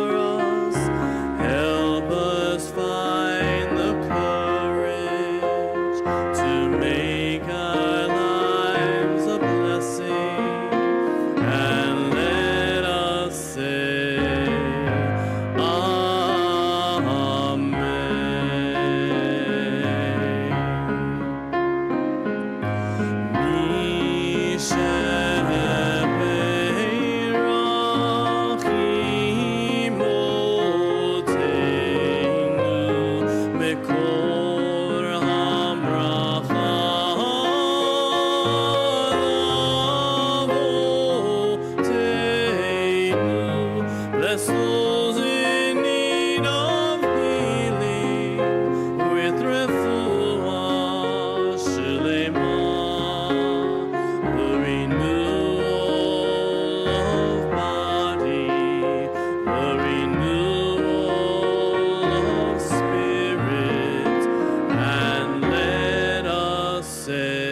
vessels in need of healing, with refuah shlema, the renewal of body, the renewal of spirit, and let us say,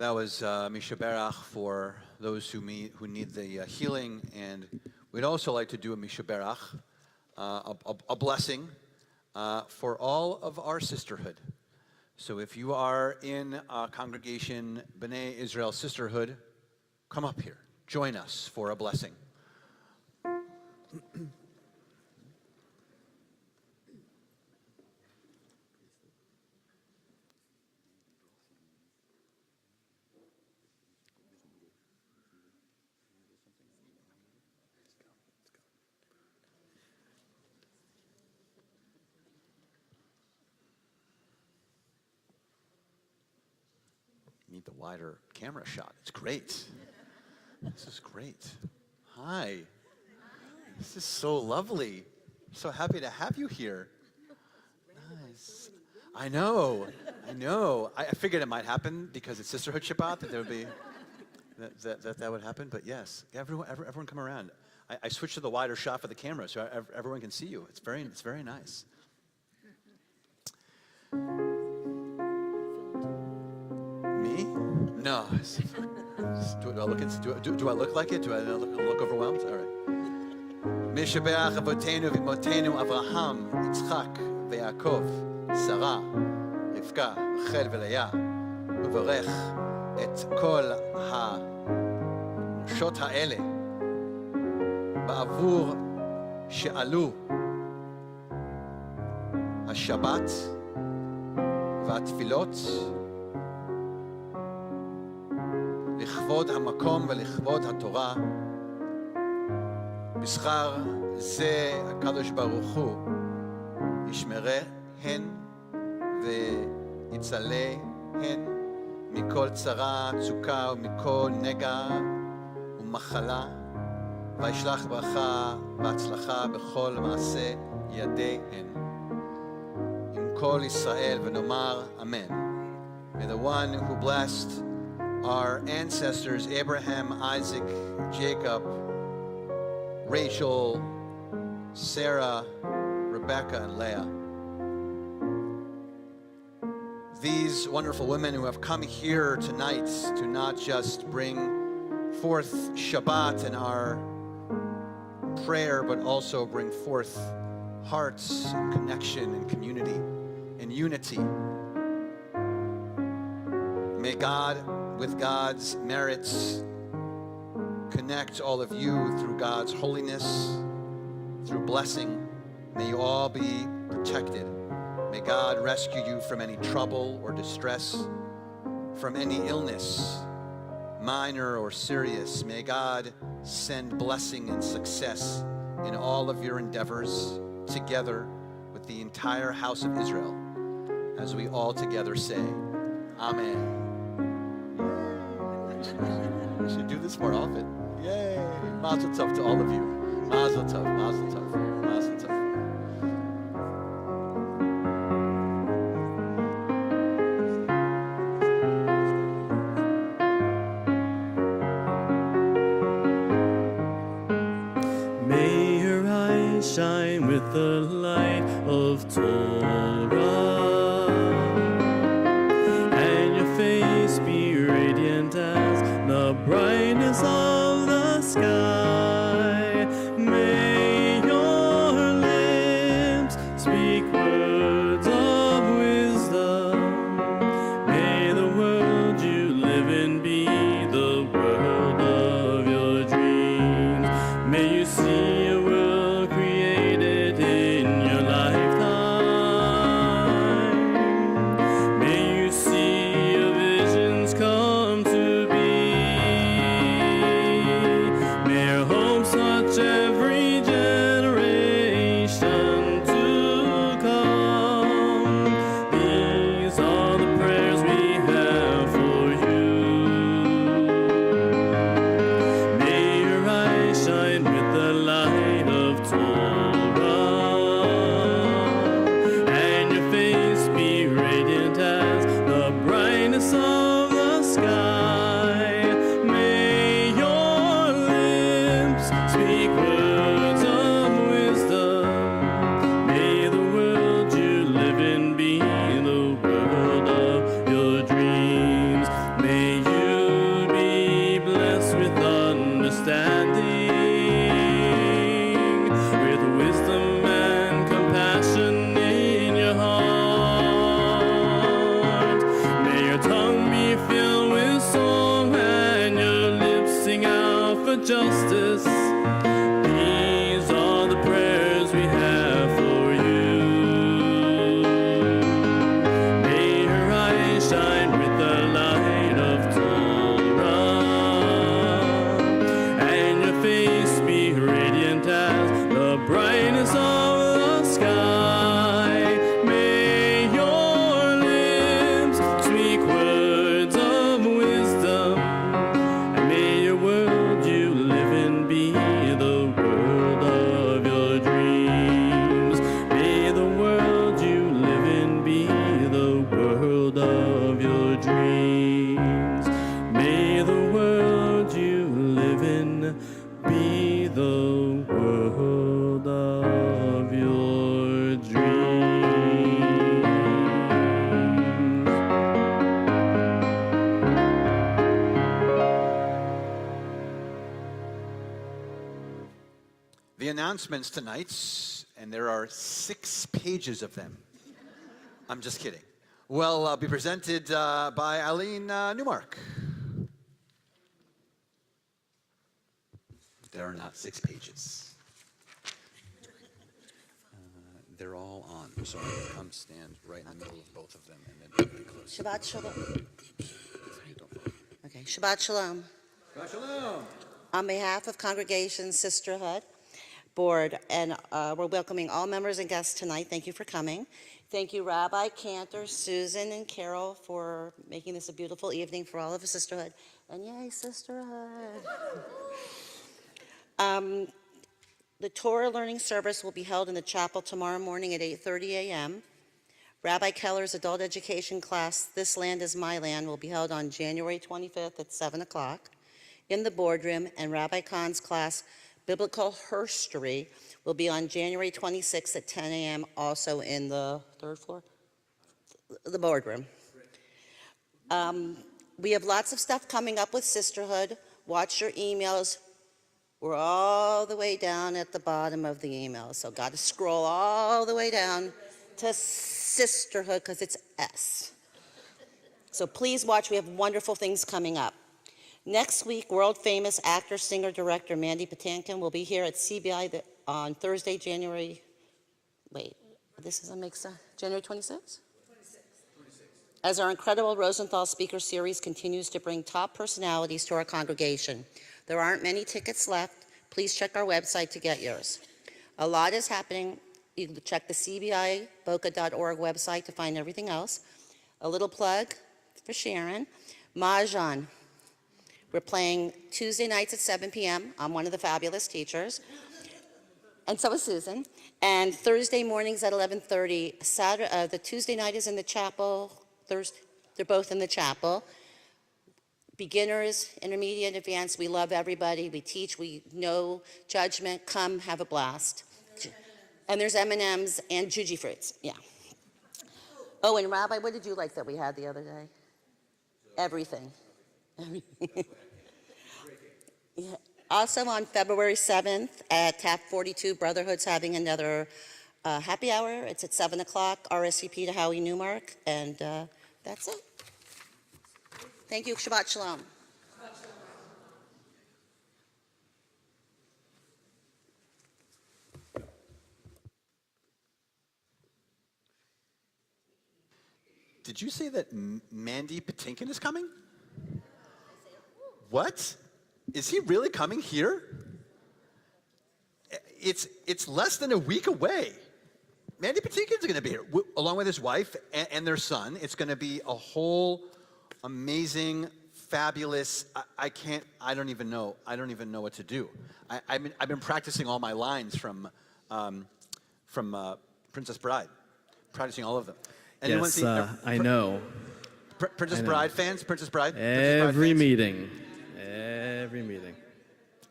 That was Mishaberach for those who need the healing, and we'd also like to do a Mishaberach, a blessing for all of our sisterhood. So if you are in a congregation, B'nai Israel Sisterhood, come up here, join us for a blessing. Need the wider camera shot. It's great. This is great. Hi. This is so lovely. So happy to have you here. Nice. I know. I figured it might happen because it's Sisterhood Shabbat that there would be that would happen. But yes, everyone come around. I switched to the wider shot for the camera so everyone can see you. It's very nice. Me? No. Do I look like it? Do I look overwhelmed? All right. Mishabeach avotenu v'imotenu Avraham, Yitzchak v'Yaakov, Sarah, Rivka, Rachel v'Leah, uvarech et kol הנשות האלה בעבור שעלו השבת והתפילות לכבוד המקום ולכבוד התורה. בשכר זה הקדוש ברוך הוא ישמרהן ויצלהן מכל צרה, צוקה ומכל נגע ומחלה, וישלח ברכה והצלחה בכל מעשה ידיהן. עם כל ישראל ונאמר אמן. May the one who blessed our ancestors Abraham, Isaac, Jacob, Rachel, Sarah, Rebecca, and Leah. These wonderful women who have come here tonight to not just bring forth Shabbat in our prayer, but also bring forth hearts and connection and community and unity. May God, with God's merits, connect all of you through God's holiness, through blessing. May you all be protected. May God rescue you from any trouble or distress, from any illness, minor or serious. May God send blessing and success in all of your endeavors, together with the entire house of Israel, as we all together say, Amen. We should do this more often. Yay! Mazel tov to all of you. Mazel tov, mazel tov, mazel tov. May your eyes shine with the light of Torah, and your face be radiant as the brightness of the sky. May your lips speak words of wisdom. May the world you live in be the world of your dreams. May you see a world created in your lifetime. radiant as the brightness of the sky. May your lips speak words of wisdom, and may your world you live in be the world of your dreams. May the world you live in be the world of your dreams. May the world you live in be the world of your dreams. The announcements tonight, and there are 6 pages of them. I'm just kidding. Will be presented by Aline Newmark. There are not 6 pages. They're all on, so I'm going to come stand right in the middle of both of them and then really close. Shabbat Shalom. Okay, Shabbat Shalom. Shabbat Shalom. On behalf of Congregation Sisterhood Board, and we're welcoming all members and guests tonight. Thank you for coming. Thank you, Rabbi Cantor, Susan, and Carol for making this a beautiful evening for all of the Sisterhood. And yay, Sisterhood. The Torah learning service will be held in the chapel tomorrow morning at 8:30 a.m. Rabbi Keller's adult education class, This Land is My Land, will be held on January 25th at 7 o'clock in the boardroom, and Rabbi Khan's class, Biblical Herstory, will be on January 26th at 10 a.m. also in the 3rd floor, the boardroom. We have lots of stuff coming up with Sisterhood. Watch your emails. We're all the way down at the bottom of the email, so got to scroll all the way down to Sisterhood because it's S. So please watch. We have wonderful things coming up. Next week, world-famous actor, singer, director Mandy Patinkin will be here at CBI on Thursday, January 26th? As our incredible Rosenthal speaker series continues to bring top personalities to our congregation. There aren't many tickets left. Please check our website to get yours. A lot is happening. You can check the CBI-boca.org website to find everything else. A little plug for Sharon. Mahjong. We're playing Tuesday nights at 7 p.m. I'm one of the fabulous teachers. And so is Susan. And Thursday mornings at 11:30. The Tuesday night is in the chapel. Thursday, they're both in the chapel. Beginners, intermediate, advanced, we love everybody. We teach, we know judgment. Come, have a blast. And there's M&Ms and Juji fruits, yeah. Oh, and Rabbi, what did you like that we had the other day? Everything. Yeah. Also on February 7th at TAP 42, Brotherhood's having another happy hour. It's at 7 o'clock, RSVP to Howie Newmark, and that's it. Thank you. Shabbat Shalom. Did you say that Mandy Patinkin is coming? What? Is he really coming here? It's less than a week away. Mandy Patinkin's going to be here, along with his wife and their son. It's going to be a whole amazing, fabulous. I don't even know what to do. I've been practicing all my lines from Princess Bride, practicing all of them. Anyone Yes, see, I know. Princess Bride fans? Princess Bride? Every meeting. Every meeting.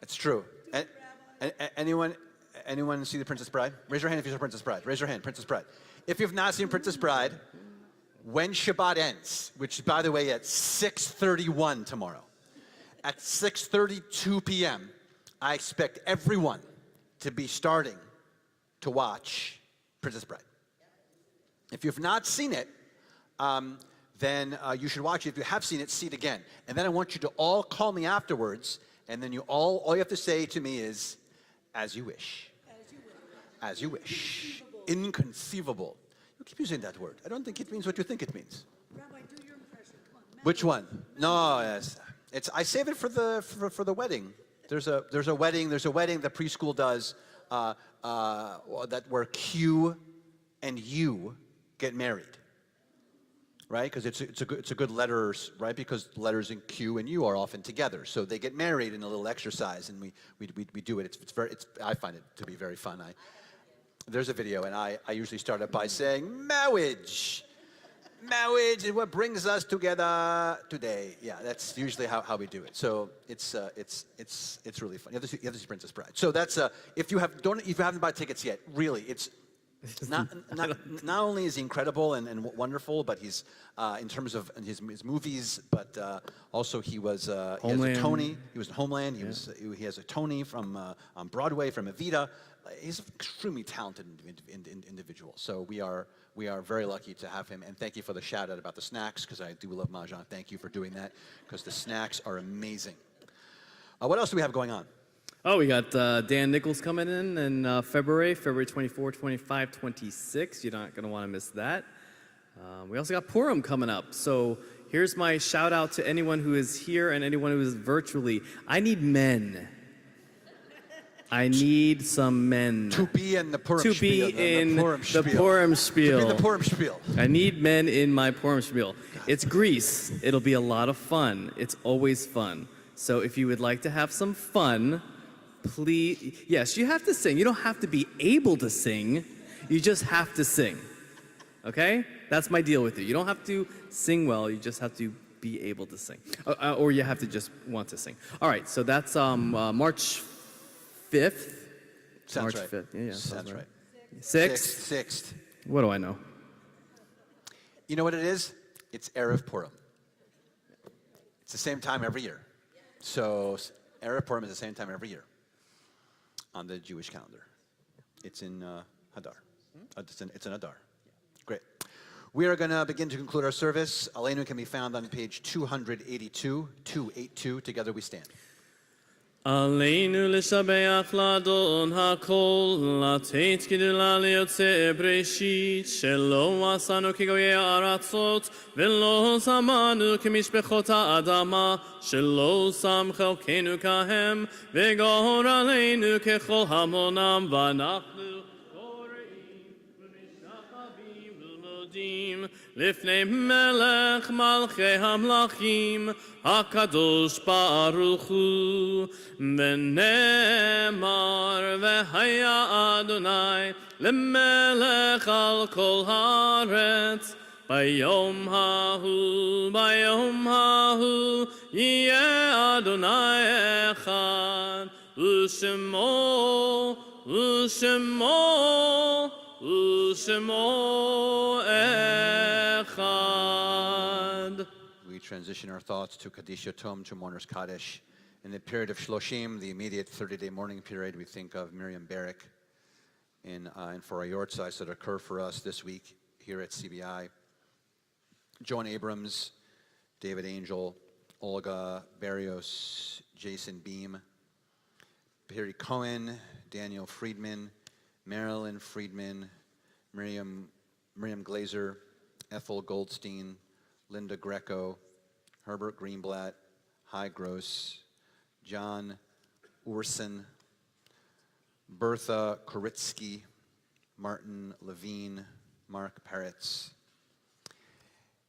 It's true. Anyone see the Princess Bride? Raise your hand if you saw Princess Bride. Raise your hand, Princess Bride. If you've not seen Princess Bride, when Shabbat ends, which, by the way, at 6:31 tomorrow, at 6:32 p.m., I expect everyone to be starting to watch Princess Bride. If you've not seen it, then you should watch it. If you have seen it, see it again. And then I want you to all call me afterwards, and then all you have to say to me is, as you wish. As you wish. Inconceivable. You keep using that word. I don't think it means what you think it means. Rabbi, do your impression. Come on. Which one? No, yes. I save it for the wedding. There's a wedding the preschool does that where Q and U get married, right? Because it's a good letters, right? Because letters in Q and U are often together, so they get married in a little exercise, and we do it. I find it to be very fun. There's a video, and I usually start it by saying marriage. Marriage is what brings us together today. Yeah, that's usually how we do it. So it's really fun. You have to see Princess Bride. So that's if you haven't bought tickets yet, really, it's not only is he incredible and wonderful, but he's in terms of his movies, but also he has a Tony. He was in Homeland. He has a Tony from on Broadway from Evita. He's an extremely talented individual. So we are very lucky to have him. And thank you for the shout out about the snacks, because I do love Mahjong. Thank you for doing that, because the snacks are amazing. What else do we have going on? Oh, we got Dan Nichols coming in February 24, 25, 26. You're not going to want to miss that. We also got Purim coming up. So here's my shout out to anyone who is here and anyone who is virtually. I need men. I need some men. To be in the Purim to spiel. Be in the Purim spiel. To be in the Purim spiel. I need men in my Purim spiel. It's Greece. It'll be a lot of fun. It's always fun. So if you would like to have some fun, please, yes, you have to sing. You don't have to be able to sing. You just have to sing. Okay? That's my deal with you. You don't have to sing well. You just have to be able to sing. Or you have to just want to sing. All right, so that's March 5th. Sounds March right. 5th. Yeah, sounds right. 6th. What do I know? You know what it is? It's Erev Purim. It's the same time every year. So Erev Purim is the same time every year on the Jewish calendar. It's in Hadar. It's in Adar. Great. We are going to begin to conclude our service. Aleinu can be found on page 282. Together we stand. Aleinu l'shabeach l'adon hakol, לתת גדולה ליוצא בראשית, שלא עשנו כגויי הארצות, ולא שמנו כמשפחות האדמה, שלא שם חלקנו כהם, וגור עלינו ככל המונם, ואנחנו קוראים ומשתחווים ומודים לפני מלך מלכי המלכים, הקדוש ברוך הוא, ונאמר והיה אדוני למלך על כל הארץ, ביום ההוא יהיה אדוני אחד, ושמו אחד. We transition our thoughts to Kaddish Yatom, to Mourner's Kaddish. In the period of Shloshim, the immediate 30-day mourning period, we think of Miriam Barrick and for our yortzites that occur for us this week here at CBI. Joan Abrams, David Angel, Olga Barrios, Jason Beam, Perry Cohen, Daniel Friedman, Marilyn Friedman, Miriam Glazer, Ethel Goldstein, Linda Greco, Herbert Greenblatt, Hy Gross, John Urson, Bertha Koritsky, Martin Levine, Mark Peretz,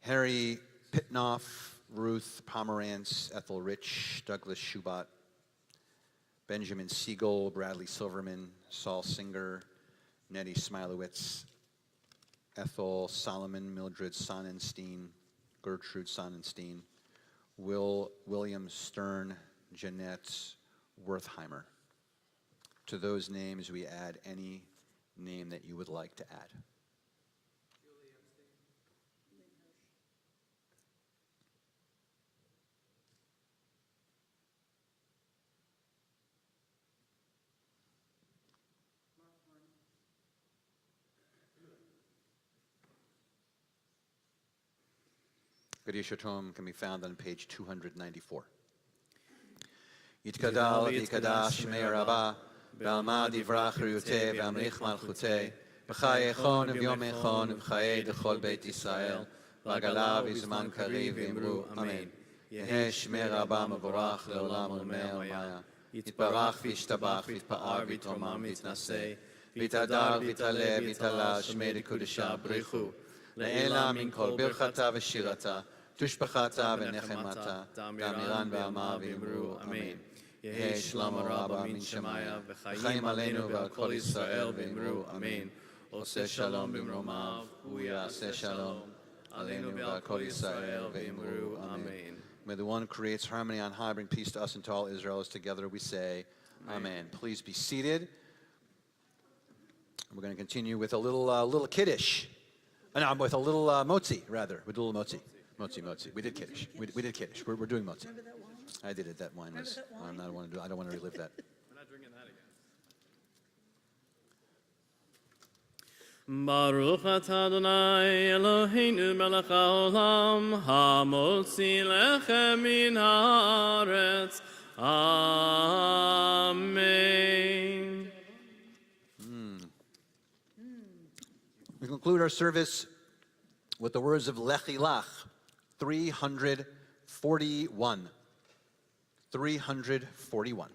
Harry Pitnoff, Ruth Pomerantz, Ethel Rich, Douglas Schubat, Benjamin Siegel, Bradley Silverman, Saul Singer, Nettie Smilowitz, Ethel Solomon, Mildred Sonnenstein, Gertrude Sonnenstein, William Stern, Jeanette Wertheimer. To those names, we add any name that you would like to add. Kaddish Yatom can be found on page 294. Yitkadal v'yikadash shmei Rabbah, v'alma divrach riyuteh v'amrich malchuteh, b'chai echon v'yom echon v'chai dechol beit Yisrael, v'agala v'zman kariv v'imru amen. Yeheh shmei Rabbah mevorach le'olam u'mei maya. יתברך וישתבח ויתפאר ויתרומם ויתנשא, ויתהדר ויתעלה ויתעלה שמי לקודשה בריחו, לעילה מן כל ברכתה ושירתה, תושבחתה ונחמתה, תאמירן בעלמא ואמרו אמן. יהי שלום רבה מן שמיה, וחיים עלינו ועל כל ישראל ואמרו אמן. עושה שלום במרומיו, הוא יעשה שלום עלינו ועל כל ישראל ואמרו אמן. May the one who creates harmony on high bring peace to us and to all Israel. As together we say, amen. Please be seated. We're going to continue with a little kiddush. No, with a little motzi, rather. With a little motzi. Motzi. We did kiddush. We did kiddush. We're doing motzi. I did it. That wine was. I don't want to relive that. We're not drinking that again. Baruch atah Adonai Eloheinu melech haolam hamotzi lechem min haaretz. Amen. We conclude our service with the words of Lechilach 341. 341.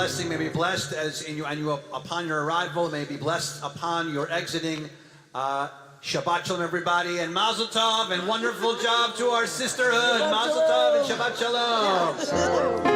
blessing may be blessed upon your arrival. May be blessed upon your exiting. Shabbat shalom, everybody, and Mazel Tov, and wonderful job to our sisterhood. Mazel Tov and Shabbat shalom.